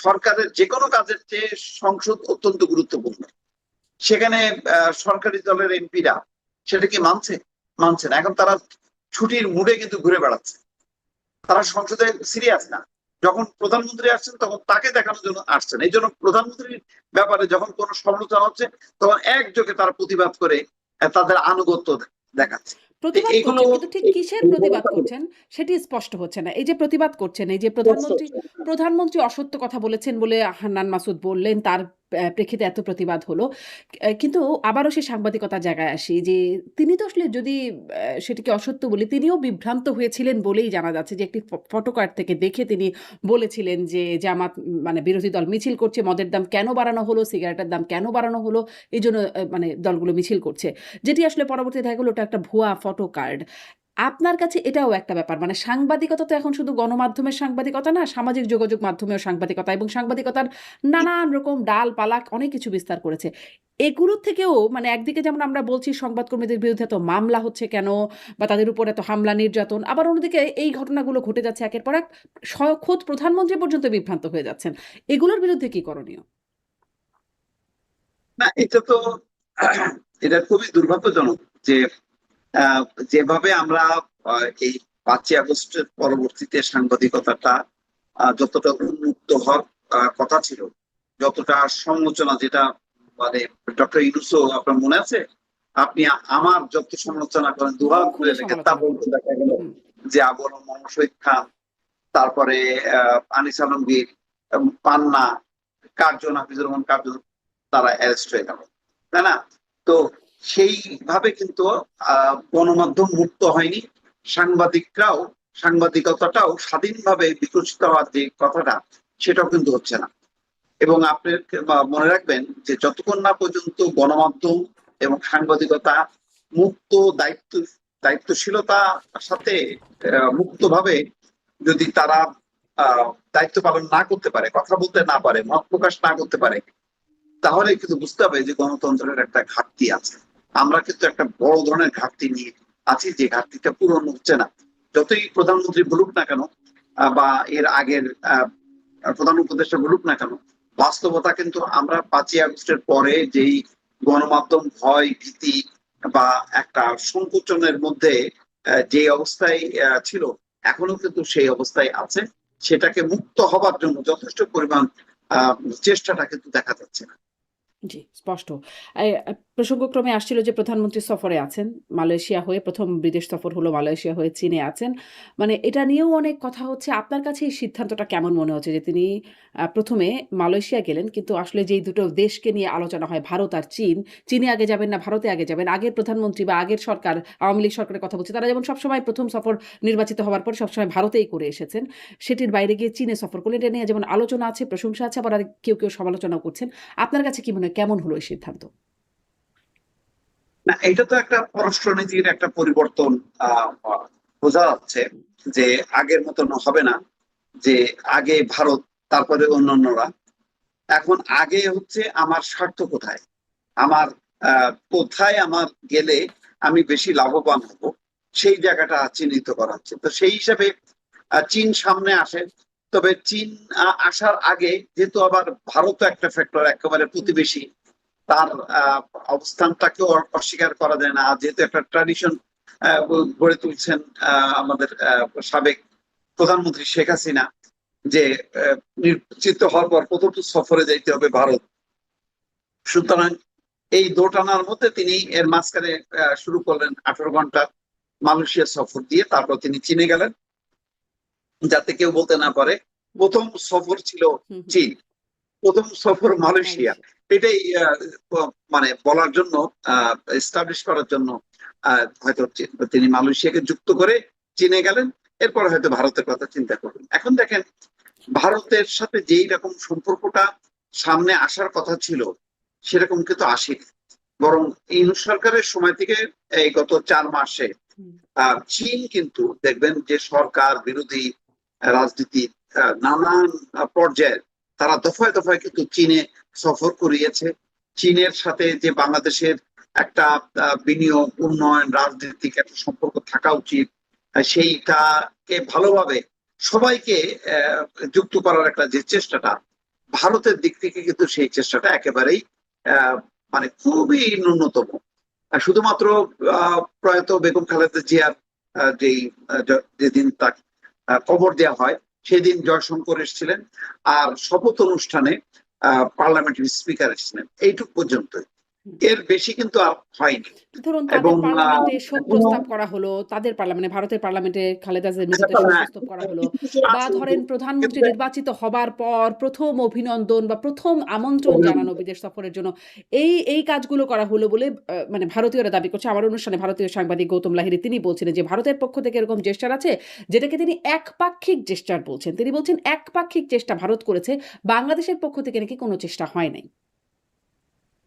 সরকারের যে কোনো কাজের চেয়ে সংসদ অত্যন্ত গুরুত্বপূর্ণ, সেখানে সরকারি দলের এমপিরা সেটা কি মানছে? মানছে না। এখন তারা ছুটির মুডে কিন্তু ঘুরে বেড়াচ্ছে, তারা সংসদে সিরিয়াস না। যখন প্রধানমন্ত্রী আসছেন তখন তাকে দেখানোর জন্য আসছেন। এই জন্য প্রধানমন্ত্রীর ব্যাপারে যখন কোনো সমালোচনা হচ্ছে তখন একযোগে তারা প্রতিবাদ করে তাদের আনুগত্য দেখাচ্ছে। প্রতিবাদ এগুলো করছেন, কিন্তু ঠিক কিসের প্রতিবাদ করছেন সেটি স্পষ্ট হচ্ছে না। এই যে প্রতিবাদ করছেন, এই যে প্রধানমন্ত্রী অসত্য কথা বলেছেন বলে হান্নান মাসুদ বললেন, তার প্রেক্ষিতে এত প্রতিবাদ হলো। কিন্তু আবারও সেই সাংবাদিকতার জায়গায় আসি যে তিনি তো আসলে যদি সেটিকে অসত্য বলি, তিনিও বিভ্রান্ত হয়েছিলেন বলেই জানা যাচ্ছে যে একটি ফটোকার্ড থেকে দেখে তিনি বলেছিলেন যে জামাত মানে বিরোধী দল মিছিল করছে, মদের দাম কেন বাড়ানো হলো, সিগারেটের দাম কেন বাড়ানো হলো, এই জন্য মানে দলগুলো মিছিল করছে। যেটি আসলে পরবর্তীতে দেখা গেলো ওটা একটা ভুয়া ফটোকার্ড। আপনার কাছে এটাও একটা ব্যাপার মানে সাংবাদিকতা তো এখন শুধু গণমাধ্যমের সাংবাদিকতা না, সামাজিক যোগাযোগ মাধ্যমেও সাংবাদিকতা এবং সাংবাদিকতার নানান রকম ডাল-পালা অনেক কিছু বিস্তার করেছে। এগুলোর থেকেও মানে একদিকে যেমন আমরা বলছি সংবাদকর্মীদের বিরুদ্ধে এত মামলা হচ্ছে কেন বা তাদের উপর এত হামলা নির্যাতন, আবার অন্যদিকে এই ঘটনাগুলো ঘটে যাচ্ছে একের পর এক, খোদ প্রধানমন্ত্রী পর্যন্ত বিভ্রান্ত হয়ে যাচ্ছেন। এগুলোর বিরুদ্ধে কি করণীয়? না, এটা তো এটা খুবই দুর্ভাগ্যজনক যে আহ, যেভাবে আমরা এই 5ই আগস্টের পরবর্তীতে সাংবাদিকতাটা যতটা উন্মুক্ত হওয়ার কথা ছিল, যতটা সমালোচনা, যেটা মানে ডক্টর ইউনূসও আপনার মনে আছে, আপনি আমার যত সমালোচনা করেন মুখ দুহাত খুলে তুলে রেখে তা সমালোচনা বলতে করেন। দেখা গেল হুম, যে আবুল মোহাম্মদ শহীদ খান, তারপরে আনিস আলমগীর, পান্না, কার্জন, হাফিজুর রহমান কার্জন, তারা অ্যারেস্ট হয়ে গেল, তাই না? তো সেইভাবে কিন্তু গণমাধ্যম মুক্ত হয়নি, সাংবাদিকরাও, সাংবাদিকতাটাও স্বাধীনভাবে বিকশিত হওয়ার যে কথাটা, সেটাও কিন্তু হচ্ছে না। এবং আপনি মনে রাখবেন যে যতক্ষণ না পর্যন্ত গণমাধ্যম এবং সাংবাদিকতা মুক্ত, দায়িত্বশীলতার সাথে মুক্তভাবে যদি তারা দায়িত্ব পালন না করতে পারে, কথা বলতে না পারে, মত প্রকাশ না করতে পারে, তাহলে কিন্তু বুঝতে হবে যে গণতন্ত্রের একটা ঘাটতি আছে। আমরা কিন্তু একটা বড় ধরনের ঘাটতি নিয়ে আছি, যে ঘাটতিটা পূরণ হচ্ছে না। যতই প্রধানমন্ত্রী বলুক না কেন, বা এর আগের প্রধান উপদেষ্টা বলুক না কেন, বাস্তবতা কিন্তু আমরা 5ই আগস্টের পরে যেই গণমাধ্যম ভয়, ভীতি বা একটা সংকোচনের মধ্যে যে অবস্থায় ছিল, এখনো কিন্তু সেই অবস্থায় আছে। সেটাকে মুক্ত হবার জন্য যথেষ্ট পরিমাণ আহ চেষ্টাটা কিন্তু দেখা যাচ্ছে না। জি, স্পষ্ট। প্রসঙ্গক্রমে আসছিল যে প্রধানমন্ত্রী সফরে আছেন। মালয়েশিয়া হয়ে ১ম বিদেশ সফর হলো, মালয়েশিয়া হয়ে চীনে আছেন। মানে এটা নিয়েও অনেক কথা হচ্ছে। আপনার কাছে এই সিদ্ধান্তটা কেমন মনে হচ্ছে যে তিনি ১ম এ মালয়েশিয়া গেলেন কিন্তু আসলে যেই দুটো দেশকে নিয়ে আলোচনা হয় ভারত আর চীন, চীনে আগে যাবেন না ভারতে আগে যাবেন। আগের প্রধানমন্ত্রী বা আগের সরকার, আওয়ামী লীগ সরকারের কথা বলছি, তারা যেমন সবসময় ১ম সফর নির্বাচিত হওয়ার পর সবসময় ভারতেই করে এসেছেন। সেটির বাইরে গিয়ে চীনে সফর করলেন। এটা নিয়ে যেমন আলোচনা আছে, প্রশংসা আছে, আবার কেউ সমালোচনাও করছেন। আপনার কাছে কি মনে হয় কেমন হলো এই সিদ্ধান্ত? না, এটা তো একটা পররাষ্ট্রনীতির একটা পরিবর্তন বোঝা যাচ্ছে, যে আগের মতন হবে না যে আগে ভারত, তারপরে অন্যান্যরা। এখন আগে হচ্ছে আমার স্বার্থ কোথায়, আমার কোথায় আমার গেলে আমি বেশি লাভবান হব, সেই জায়গাটা চিহ্নিত করা হচ্ছে। তো সেই হিসাবে চীন সামনে আসে। তবে চীন আসার আগে যেহেতু আবার ভারত একটা ফ্যাক্টর, একেবারে হুম, প্রতিবেশী, তার অবস্থানটাকেও অস্বীকার করা যায় না। আর যেহেতু একটা ট্র্যাডিশন গড়ে তুলছেন আমাদের সাবেক প্রধানমন্ত্রী শেখ হাসিনা, যে নির্বাচিত হওয়ার পর প্রথম সফরে যাইতে হবে ভারত, সুতরাং এই দোটানার মধ্যে তিনি এর মাঝখানে শুরু করলেন 18 ঘন্টা মালয়েশিয়া সফর দিয়ে, তারপর তিনি চীনে গেলেন, যাতে কেউ বলতে না পারে প্রথম সফর ছিল হুম, হুম। চীন, প্রথম সফর মালয়েশিয়া। মালয়েশিয়া। এটাই মানে বলার জন্য, এস্টাবলিশ করার জন্য হয়তো তিনি মালয়েশিয়াকে যুক্ত করে চীনে গেলেন। এরপর হয়তো ভারতের কথা চিন্তা করবেন। এখন দেখেন, ভারতের সাথে যেই রকম সম্পর্কটা সামনে আসার কথা ছিল, সেরকম কিন্তু আসেনি। বরং ইউনূস সরকারের সময় থেকে এই গত 4 মাসে হুম, চীন কিন্তু দেখবেন যে সরকার বিরোধী রাজনীতি নানান পর্যায়ে তারা দফায় দফায় কিন্তু চীনে সফর করিয়েছে। চীনের সাথে যে বাংলাদেশের একটা বিনিয়োগ, উন্নয়ন, রাজনৈতিক একটা সম্পর্ক থাকা উচিত, সেইটাকে ভালোভাবে সবাইকে যুক্ত করার একটা যে চেষ্টাটা, ভারতের দিক থেকে কিন্তু সেই চেষ্টাটা একেবারেই আহ, মানে খুবই ন্যূনতম। শুধুমাত্র প্রয়াত বেগম খালেদা জিয়ার যেই যেদিন তার কবর দেওয়া হয়, সেদিন জয়শঙ্কর এসেছিলেন, আর শপথ অনুষ্ঠানে পার্লামেন্টের স্পিকার এসেছিলেন, এইটুক পর্যন্ত। হুম। এর বেশি কিন্তু আর হয়নি। ধরুন এবং তাদের পার্লামেন্টে শোক এখনো প্রস্তাব করা হলো, তাদের পার্লামেন্টে ভারতের পার্লামেন্টে খালেদা জিয়ার মৃত্যুতে শোক হ্যাঁ, প্রস্তাব করা হলো, কিছু কিছু বা আছে ধরেন কিন্তু প্রধানমন্ত্রী নির্বাচিত হবার পর প্রথম অভিনন্দন বা প্রথম আমন্ত্রণ জানানো বিদেশ সফরের জন্য এই কাজগুলো করা হলো বলে মানে ভারতীয়রা দাবি করছে। আমার অনুষ্ঠানে ভারতীয় সাংবাদিক গৌতম লাহিড়ী তিনি বলছিলেন যে ভারতের পক্ষ থেকে এরকম জেস্চার আছে যেটাকে তিনি একপাক্ষিক জেস্চার বলছেন। তিনি বলছেন একপাক্ষিক চেষ্টা ভারত করেছে, বাংলাদেশের পক্ষ থেকে নাকি কোনো চেষ্টা হয় নাই।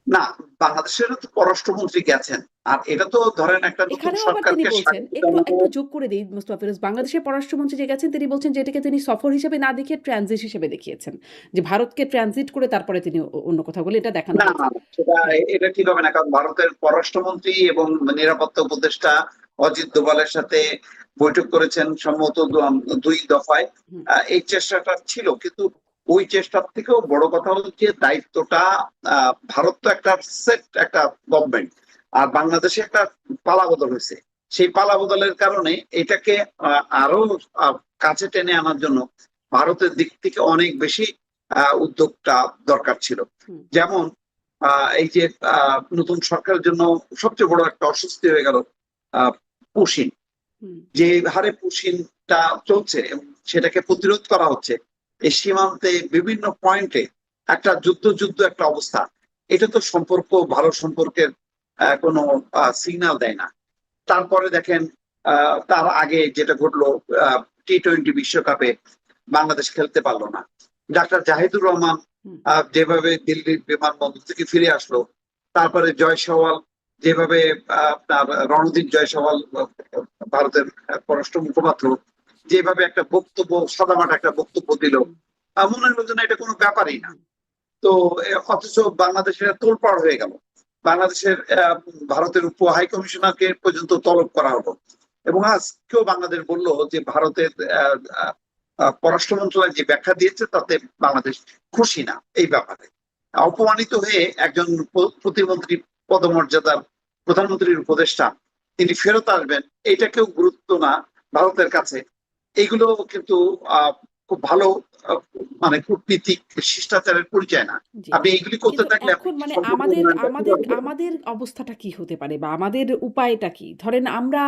না, বাংলাদেশেরও তো পররাষ্ট্রমন্ত্রী গেছেন, আর এটা তো ধরেন একটা নতুন এখানেও আবার তিনি সরকারকে বলছেন, স্বাগত একটু জানানো। একটু যোগ করে দেই মুস্তফা ফিরোজ, বাংলাদেশের পররাষ্ট্রমন্ত্রী যে গেছেন তিনি বলছেন যে এটাকে তিনি সফর হিসেবে না দেখিয়ে ট্রানজিট হিসেবে দেখিয়েছেন, যে ভারতকে ট্রানজিট করে তারপরে তিনি অন্য কোথাও বলে এটা দেখানো না হয়েছে। না না, সেটা হ্যাঁ। এটা ঠিক হবে না, কারণ ভারতের পররাষ্ট্রমন্ত্রী এবং নিরাপত্তা উপদেষ্টা অজিত দোভালের সাথে বৈঠক করেছেন সম্ভবত দুই দফায়। হুম। এই চেষ্টাটা ছিল, কিন্তু ওই চেষ্টার থেকেও বড় কথা হচ্ছে দায়িত্বটা, ভারত তো একটা সেট একটা গভর্নমেন্ট, আর বাংলাদেশে একটা পালাবদল হয়েছে। সেই পালাবদলের কারণে এটাকে আরো কাছে টেনে আনার জন্য ভারতের দিক থেকে অনেক বেশি উদ্যোগটা দরকার ছিল। হুম। যেমন এই যে নতুন সরকারের জন্য সবচেয়ে বড় একটা অস্বস্তি হয়ে গেল পুশিন, হুম। যে হারে পুশিনটা চলছে এবং সেটাকে প্রতিরোধ করা হচ্ছে। এই সীমান্তে বিভিন্ন পয়েন্টে একটা যুদ্ধ যুদ্ধ একটা অবস্থা। এটা তো সম্পর্ক, ভালো সম্পর্কের কোনো সিগন্যাল দেয় না। তারপরে দেখেন তার আগে যেটা ঘটলো, T20 বিশ্বকাপে বাংলাদেশ খেলতে পারলো না। ডাক্তার জাহিদুর রহমান হুম। যেভাবে দিল্লির বিমানবন্দর থেকে ফিরে আসলো, তারপরে জয় সওয়াল যেভাবে আপনার রণদীপ জয়সওয়াল, ভারতের পররাষ্ট্র মুখপাত্র, যেভাবে একটা বক্তব্য, সাদামাটা একটা বক্তব্য দিল, হুম। মনে হলো যে না, এটা কোনো ব্যাপারই না। হুম। তো অথচ বাংলাদেশের তোলপাড় হয়ে গেল। বাংলাদেশের ভারতের উপ হাই কমিশনারকে পর্যন্ত তলব করা হলো। এবং আজকেও বাংলাদেশ বলল যে ভারতের পররাষ্ট্র মন্ত্রণালয় যে ব্যাখ্যা দিয়েছে তাতে বাংলাদেশ খুশি না এই ব্যাপারে। অপমানিত হয়ে একজন প্রতিমন্ত্রী পদমর্যাদার প্রধানমন্ত্রীর উপদেষ্টা তিনি ফেরত আসবেন, এটাকেও গুরুত্ব না ভারতের কাছে। এইগুলো কিন্তু খুব ভালো আহ, মানে কূটনীতিক শিষ্টাচারের পরিচয় না। জি। আপনি এইগুলি করতে কিন্তু থাকলে আপনি এখন মানে সম্পর্ক আমাদের উন্নয়নটা আমাদের কিভাবে করবেন? আমাদের অবস্থাটা কি হতে পারে বা আমাদের উপায়টা কি? ধরেন আমরা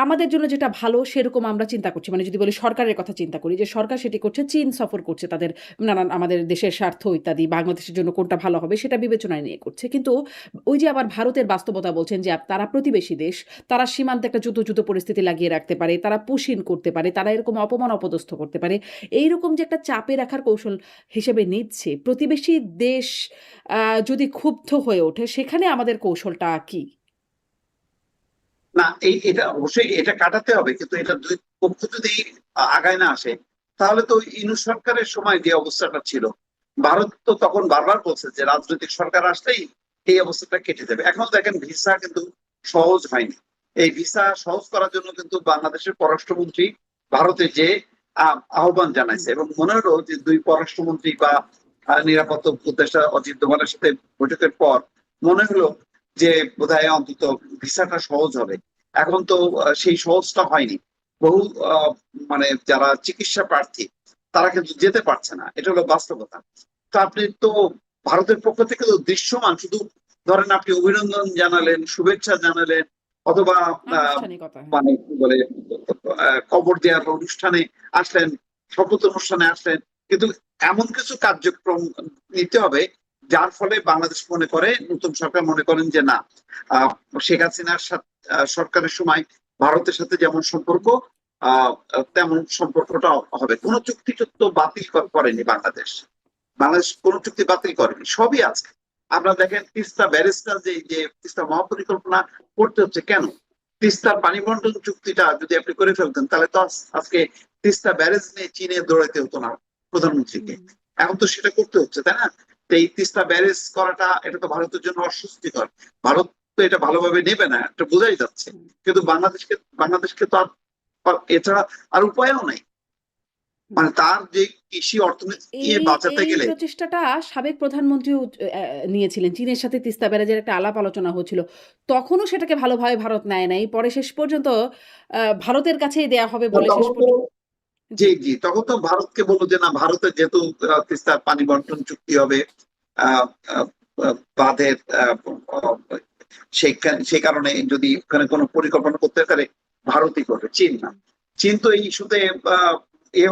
আমাদের জন্য যেটা ভালো সেরকম আমরা চিন্তা করছি। মানে যদি বলি সরকারের কথা চিন্তা করি যে সরকার সেটি করছে, চীন সফর করছে তাদের নানান আমাদের দেশের স্বার্থ ইত্যাদি, বাংলাদেশের জন্য কোনটা ভালো হবে সেটা বিবেচনায় নিয়ে করছে। কিন্তু ওই যে আবার ভারতের বাস্তবতা বলছেন যে তারা প্রতিবেশী দেশ, তারা সীমান্তে একটা যুদ্ধ পরিস্থিতি লাগিয়ে রাখতে পারে, তারা পুশিন করতে পারে, তারা এরকম অপমান অপদস্থ করতে পারে। এইরকম যে একটা চাপে রাখার কৌশল হিসেবে নিচ্ছে, প্রতিবেশী দেশ যদি ক্ষুব্ধ হয়ে ওঠে সেখানে আমাদের কৌশলটা কি? না, এটা অবশ্যই এটা কাটাতে হবে, কিন্তু এটা দুই পক্ষ যদি আগায় না আসে, তাহলে তো ইনু সরকারের সময় যে অবস্থাটা ছিল, ভারত তো তখন বারবার বলছে যে রাজনৈতিক সরকার আসলেই এই অবস্থাটা কেটে যাবে। এখন দেখেন ভিসা কিন্তু সহজ হয়নি। এই ভিসা সহজ করার জন্য কিন্তু বাংলাদেশের পররাষ্ট্রমন্ত্রী ভারতে যে আহ্বান হুম। জানাইছে, এবং মনে হলো যে দুই পররাষ্ট্রমন্ত্রী বা নিরাপত্তা উপদেষ্টা অজিত দোভালের সাথে বৈঠকের পর মনে হলো যে বোধহয় অন্তত ভিসাটা সহজ হবে। এখন তো সেই সহজটা হয়নি। বহু মানে যারা চিকিৎসা প্রার্থী তারা কিন্তু যেতে পারছে না, এটা হলো বাস্তবতা। তো আপনি তো ভারতের পক্ষ থেকে তো দৃশ্যমান, শুধু ধরেন আপনি অভিনন্দন জানালেন, শুভেচ্ছা জানালেন, অথবা আনুষ্ঠানিকতা, হ্যাঁ। মানে কি বলে কবর দেওয়ার অনুষ্ঠানে আসলেন, শপথ অনুষ্ঠানে আসলেন, কিন্তু এমন কিছু কার্যক্রম নিতে হবে যার ফলে বাংলাদেশ মনে করে, নতুন সরকার মনে করেন যে না, আহ শেখ হাসিনার সরকারের সময় ভারতের সাথে যেমন সম্পর্ক, আহ তেমন সম্পর্কটা হবে। কোন চুক্তি তো বাতিল করেনি বাংলাদেশ। বাংলাদেশ কোন চুক্তি বাতিল করেনি, সবই আছে। আপনারা দেখেন তিস্তা ব্যারেজটা যে তিস্তা মহাপরিকল্পনা করতে হচ্ছে কেন? তিস্তার পানি বন্টন চুক্তিটা যদি আপনি করে ফেলতেন তাহলে তো আজকে তিস্তা ব্যারেজ নিয়ে চীনে দৌড়াইতে হতো না প্রধানমন্ত্রীকে। হুম। এখন তো সেটা করতে হচ্ছে, তাই না? তো এই তিস্তা ব্যারেজ করাটা, এটা তো ভারতের জন্য অস্বস্তিকর। ভারত তো এটা ভালোভাবে নেবে না, এটা বোঝাই যাচ্ছে। হুম। কিন্তু বাংলাদেশকে তো আর এছাড়া আর উপায়ও নাই। হুম। মানে তার যে কৃষি অর্থনীতি নিয়ে এই বাঁচাতে এই গেলে, প্রচেষ্টাটা সাবেক প্রধানমন্ত্রীও নিয়েছিলেন। চীনের সাথে তিস্তা ব্যারেজের একটা আলাপ আলোচনা হচ্ছিল। তখনও সেটাকে ভালোভাবে ভারত নেয় নাই। পরে শেষ পর্যন্ত ভারতের কাছেই দেয়া হবে বলে শেষ তখন তো পর্যন্ত। জি জি। জি তখন তো ভারতকে বললো যে না, ভারতের যেহেতু তিস্তার পানি বন্টন চুক্তি হবে, আহ, আহ, বাঁধের সেই কারণে যদি ওখানে কোনো পরিকল্পনা করতে পারে ভারতই করবে, চীন না। চীন তো এই ইস্যুতে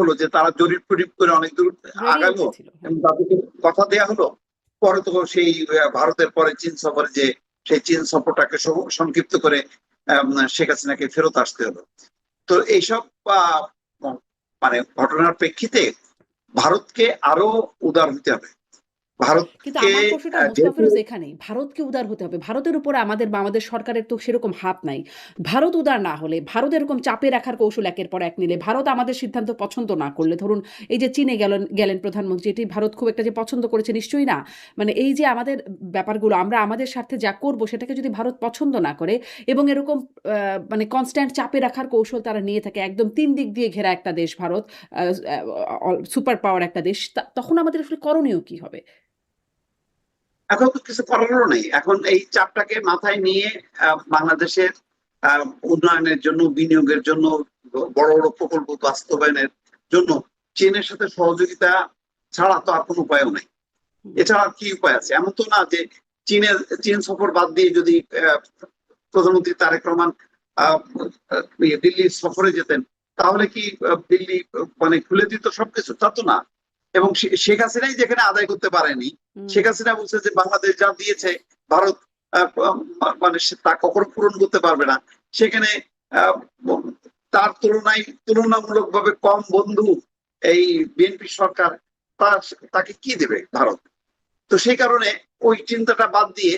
হলো যে তারা জরিপ টরিপ করে অনেক দূর রেডি আগালো হয়েছিল। এবং তাদেরকে কথা দেয়া হলো। পরে তো সেই ভারতের পরে চীন সফরে যে সেই চীন সফরটাকে সংক্ষিপ্ত করে শেখ হাসিনাকে ফেরত আসতে হলো। তো এইসব মানে ঘটনার প্রেক্ষিতে ভারতকে আরো উদার হতে হবে। কিন্তু ভারতকে আমার প্রশ্নটা যেহেতু মোস্তাফিরুজ এখানেই। ভারতকে উদার হতে হবে। ভারতের উপরে আমাদের বা আমাদের সরকারের তো সেরকম হাত নাই। ভারত উদার না হলে, ভারত এরকম চাপে রাখার কৌশল একের পর এক নিলে, ভারত আমাদের সিদ্ধান্ত পছন্দ না করলে, ধরুন এই যে চীনে গেলেন প্রধানমন্ত্রী, এটি ভারত খুব একটা যে পছন্দ করেছে নিশ্চয়ই না। মানে এই যে আমাদের ব্যাপারগুলো আমরা আমাদের স্বার্থে যা করব সেটাকে যদি ভারত পছন্দ না করে এবং এরকম মানে কনস্ট্যান্ট চাপে রাখার কৌশল তারা নিয়ে থাকে, একদম ৩ দিক দিয়ে ঘেরা একটা দেশ ভারত, সুপার পাওয়ার একটা দেশ, তখন আমাদের আসলে করণীয় কি হবে? এখন তো কিছু করারও নেই। এখন এই চাপটাকে মাথায় নিয়ে বাংলাদেশের উন্নয়নের জন্য, বিনিয়োগের জন্য, বড় বড় প্রকল্প বাস্তবায়নের জন্য চীনের সাথে সহযোগিতা ছাড়া তো আর কোনো উপায়ও নেই। এছাড়া কি উপায় আছে? এমন তো না যে চীন সফর বাদ দিয়ে যদি প্রধানমন্ত্রী তারেক রহমান দিল্লি সফরে যেতেন, তাহলে কি দিল্লি মানে খুলে দিত সবকিছু? তা তো না। এবং শেখ হাসিনাই যেখানে আদায় করতে পারেনি, শেখ হাসিনা বলছে যে বাংলাদেশ যা দিয়েছে ভারত মানে তা কখনো পূরণ করতে পারবে না। সেখানে আহ, তার তুলনামূলক ভাবে কম বন্ধু এই বিএনপি সরকার, তাকে কি দেবে ভারত? তো সেই কারণে ওই চিন্তাটা বাদ দিয়ে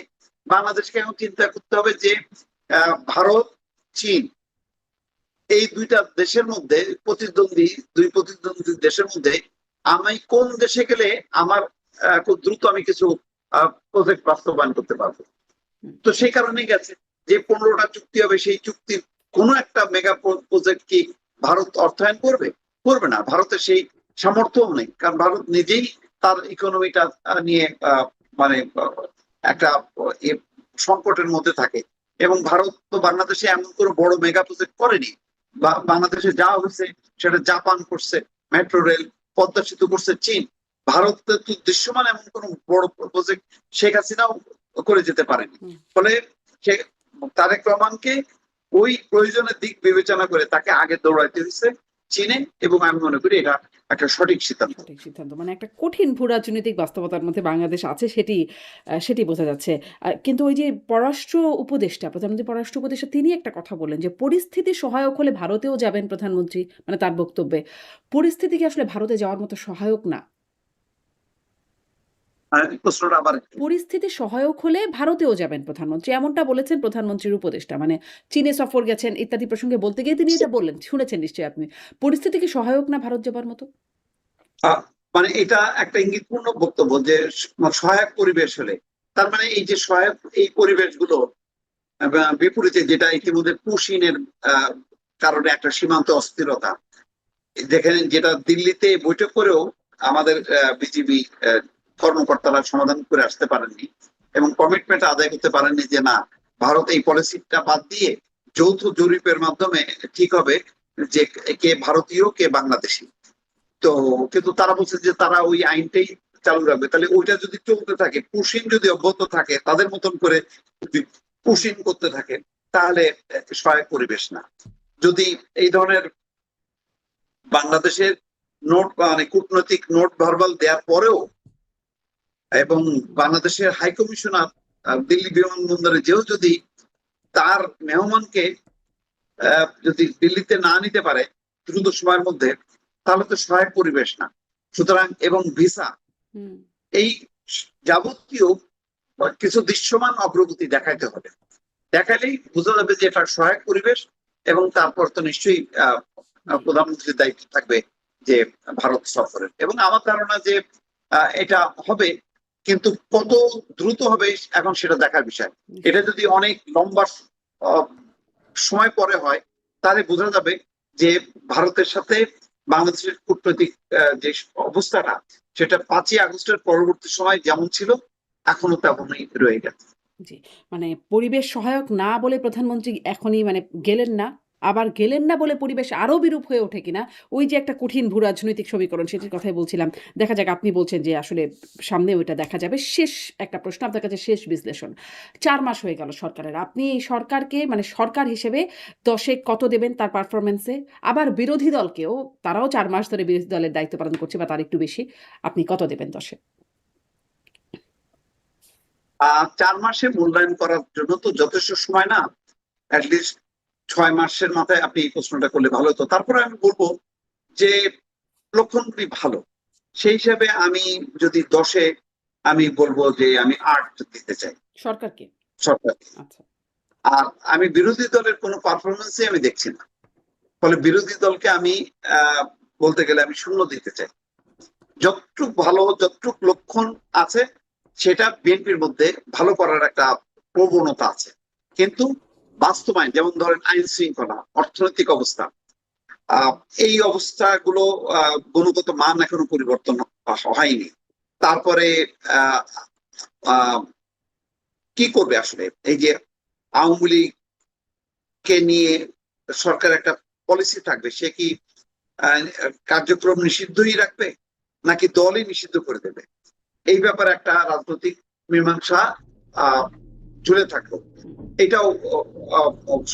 বাংলাদেশকে এখন চিন্তা করতে হবে যে ভারত, চীন এই দুইটা দেশের মধ্যে দুই প্রতিদ্বন্দ্বী দেশের মধ্যে আমি কোন দেশে গেলে আমার খুব দ্রুত আমি কিছু প্রজেক্ট বাস্তবায়ন করতে পারবো। তো সেই কারণেই গেছে যে 15টা চুক্তি হবে, সেই চুক্তির কোন একটা মেগা প্রজেক্ট কি ভারত অর্থায়ন করবে? করবে না। ভারতের সেই সামর্থ্যও নেই, কারণ ভারত নিজেই তার ইকোনমিটা নিয়ে মানে একটা সংকটের মধ্যে থাকে। এবং ভারত তো বাংলাদেশে এমন কোনো বড় মেগা প্রজেক্ট করেনি। বাংলাদেশে যা হয়েছে সেটা জাপান করছে, মেট্রো রেল, পদ্মা সেতু করছে চীন। ভারত তো দৃশ্যমান এমন কোন বড় প্রজেক্ট শেখ হাসিনাও করে যেতে পারেনি। ফলে সে তারেক রহমানকে ওই প্রয়োজনের দিক বিবেচনা করে তাকে আগে দৌড়াইতে হয়েছে চীনে, এবং আমি মনে করি এটা একটা সঠিক সিদ্ধান্ত। সঠিক সিদ্ধান্ত। মানে একটা কঠিন ভূরাজনৈতিক বাস্তবতার মধ্যে বাংলাদেশ আছে, সেটি বোঝা যাচ্ছে। কিন্তু ওই যে প্রধানমন্ত্রী পররাষ্ট্র উপদেষ্টা তিনি একটা কথা বললেন যে পরিস্থিতি সহায়ক হলে ভারতেও যাবেন প্রধানমন্ত্রী, মানে তার বক্তব্যে। পরিস্থিতি কি আসলে ভারতে যাওয়ার মতো সহায়ক না? প্রশ্নটা আবার একটু। পরিস্থিতি সহায়ক হলে ভারতেও যাবেন প্রধানমন্ত্রী, এমনটা বলেছেন প্রধানমন্ত্রীর উপদেষ্টা। মানে চীনে সফর গেছেন ইত্যাদি প্রসঙ্গে বলতে গিয়ে তিনি এটা বললেন, শুনেছেন নিশ্চয়ই আপনি। পরিস্থিতি কি সহায়ক না ভারত যাবার মতো? মানে এটা একটা ইঙ্গিতপূর্ণ বক্তব্য যে সহায়ক পরিবেশ হলে, তার মানে এই যে সহায়ক এই পরিবেশগুলো বিপরীতে যেটা ইতিমধ্যে পুশিনের কারণে একটা সীমান্ত অস্থিরতা, যেখানে যেটা দিল্লিতে বৈঠক করেও আমাদের বিজিবি কর্মকর্তারা সমাধান করে আসতে পারেননি এবং কমিটমেন্ট আদায় করতে পারেননি যে না, ভারত এই পলিসিটা বাদ দিয়ে যৌথ জরিপের মাধ্যমে ঠিক হবে যে কে ভারতীয় কে বাংলাদেশি। তো কিন্তু তারা বলছে যে তারা ওই আইনটাই চালু রাখবে। তাহলে ওইটা যদি চলতে থাকে, পুশিং যদি অব্যাহত থাকে, তাদের মতন করে যদি পুশিং করতে থাকে, তাহলে সহায়ক পরিবেশ না। যদি এই ধরনের বাংলাদেশের নোট মানে কূটনৈতিক নোট ভার্বাল দেওয়ার পরেও এবং বাংলাদেশের হাই কমিশনার দিল্লি বিমানবন্দরে যেও যদি তার মেহমানকে যদি দিল্লিতে না নিতে পারে দ্রুত সময়ের মধ্যে, তাহলে তো সহায়ক পরিবেশ না। সুতরাং এবং ভিসা, এই যাবতীয় কিছু দৃশ্যমান অগ্রগতি দেখাইতে হবে। দেখালেই বোঝা যাবে যে এটা সহায়ক পরিবেশ, এবং তারপর তো নিশ্চয়ই প্রধানমন্ত্রীর দায়িত্ব থাকবে যে ভারত সফরের। এবং আমার ধারণা যে এটা হবে, কিন্তু কত দ্রুত হবে এখন সেটা দেখার বিষয়। এটা যদি অনেক লম্বা সময় পরে হয়, তাহলে বোঝা যাবে যে ভারতের সাথে বাংলাদেশের কূটনৈতিক যে অবস্থাটা, সেটা 5ই আগস্টের পরবর্তী সময় যেমন ছিল এখনো তেমনই রয়ে গেছে। জি, মানে পরিবেশ সহায়ক না বলে প্রধানমন্ত্রী এখনই মানে গেলেন না, আবার গেলেন না বলে পরিবেশ আরো বিরূপ হয়ে ওঠে কিনা, ওই যে একটা কঠিন ভূ রাজনৈতিক সমীকরণ, সেটির কথাই বলছিলাম। দেখা যাক, আপনি বলছেন যে আসলে সামনে ওইটা দেখা যাবে। শেষ একটা প্রশ্ন আপনার কাছে, শেষ বিশ্লেষণ। ৪ মাস হয়ে গেল সরকারের। আপনি এই সরকারকে, মানে সরকার হিসেবে ১০-এ কত দেবেন তার পারফরম্যান্সে? আবার বিরোধী দলকেও, তারাও ৪ মাস ধরে বিরোধী দলের দায়িত্ব পালন করছে বা তার একটু বেশি। আপনি কত দেবেন ১০-এ? 4 মাসে মূল্যায়ন করার জন্য তো যথেষ্ট সময় না। অ্যাটলিস্ট 6 মাসের মাথায় আপনি এই প্রশ্নটা করলে ভালো হতো। তারপরে আমি বলবো যে লক্ষণগুলি ভালো, সেই হিসাবে আমি যদি 10-এ, আমি বলবো যে আমি 8 দিতে চাই সরকারকে? সরকার। আচ্ছা। আর আমি বিরোধী দলের কোনো পারফরমেন্সই আমি দেখছি না, ফলে বিরোধী দলকে আমি বলতে গেলে আমি 0 দিতে চাই। যতটুক ভালো, যতটুক লক্ষণ আছে, সেটা বিএনপির মধ্যে ভালো করার একটা প্রবণতা আছে, কিন্তু বাস্তবায়ন, যেমন ধরেন আইন শৃঙ্খলা, অর্থনৈতিক অবস্থা, আহ, এই অবস্থাগুলো গুণগত মান এখনো পরিবর্তন হয়নি। তারপরে আহ, আহ, কি করবে আসলে, এই যে আওয়ামী লীগকে নিয়ে সরকার একটা পলিসি থাকবে, সে কি আহ, কার্যক্রম নিষিদ্ধই রাখবে নাকি দলই নিষিদ্ধ করে দেবে, এই ব্যাপারে একটা রাজনৈতিক মীমাংসা আহ ঝুলে থাকলো। এটাও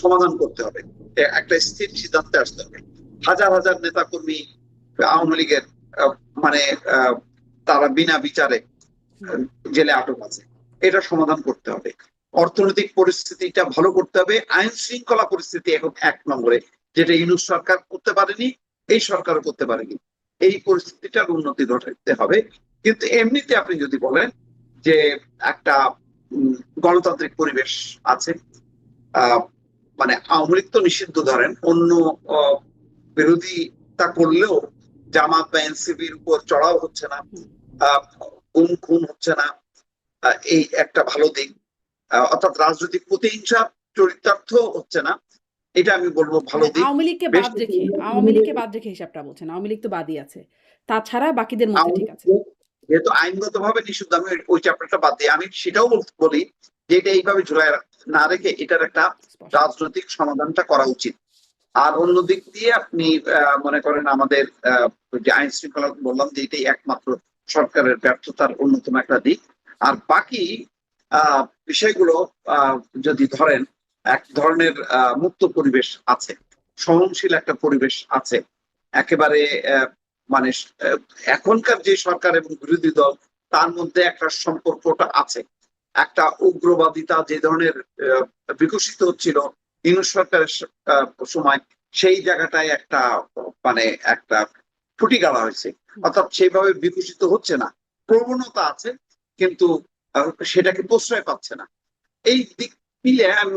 সমাধান করতে হবে, একটা স্থির সিদ্ধান্তে আসতে হবে। হাজার হাজার নেতা কর্মী আওয়ামী লীগের আহ, মানে আহ, তারা বিনা বিচারে জেলে আটক আছে, এটা সমাধান করতে হবে। অর্থনৈতিক পরিস্থিতিটা ভালো করতে হবে। আইন শৃঙ্খলা পরিস্থিতি এখন 1 নম্বরে, যেটা ইউনূস সরকার করতে পারেনি, এই সরকারও করতে পারেনি। এই পরিস্থিতিটার উন্নতি ঘটাতে হবে। কিন্তু এমনিতে আপনি যদি বলেন যে একটা গণতান্ত্রিক পরিবেশ আছে, আহ মানে আওয়ামী লীগ তো নিষিদ্ধ, ধরেন অন্য বিরোধিতা করলেও জামাত বা এনসিপির উপর চড়াও হচ্ছে না, গুম খুন হচ্ছে না, এই একটা ভালো দিক। অর্থাৎ রাজনৈতিক প্রতিহিংসা চরিতার্থ হচ্ছে না, এটা আমি বলবো ভালো মানে দিক। আওয়ামী লীগকে বেশ বাদ কিছু রেখে, আওয়ামী লীগকে বাদ রেখে হিসাবটা বলছেন? আওয়ামী লীগ তো বাদই আছে, তাছাড়া বাকিদের মধ্যে আওয়ামী ঠিক আছে। লীগ যেহেতু আইনগত ভাবে নিষিদ্ধ, আমি ওই চ্যাপ্টারটা বাদ দিই। আমি সেটাও বলি যে এটা এইভাবে ঝুলাই না রেখে এটার একটা স্পষ্ট। রাজনৈতিক সমাধানটা করা উচিত। আর অন্য দিক দিয়ে আপনি মনে করেন আমাদের যে আইন শৃঙ্খলা বললাম যে এটাই একমাত্র সরকারের ব্যর্থতার অন্যতম একটা দিক। আর বাকি বিষয়গুলো যদি ধরেন, এক ধরনের মুক্ত পরিবেশ আছে, সহনশীল একটা পরিবেশ আছে, একেবারে মানে এখনকার যে সরকার এবং বিরোধী দল, তার মধ্যে একটা সম্পর্কটা আছে। একটা উগ্রবাদিতা যে ধরনের বিকশিত হচ্ছিল ইউনূস সরকারের সময়, সেই জায়গাটায় একটা মানে একটা ফুটি গাড়া হয়েছে। অর্থাৎ সেইভাবে বিকশিত হচ্ছে না, প্রবণতা আছে কিন্তু সেটাকে প্রশ্রয় পাচ্ছে না। এই দিক মিলে আমি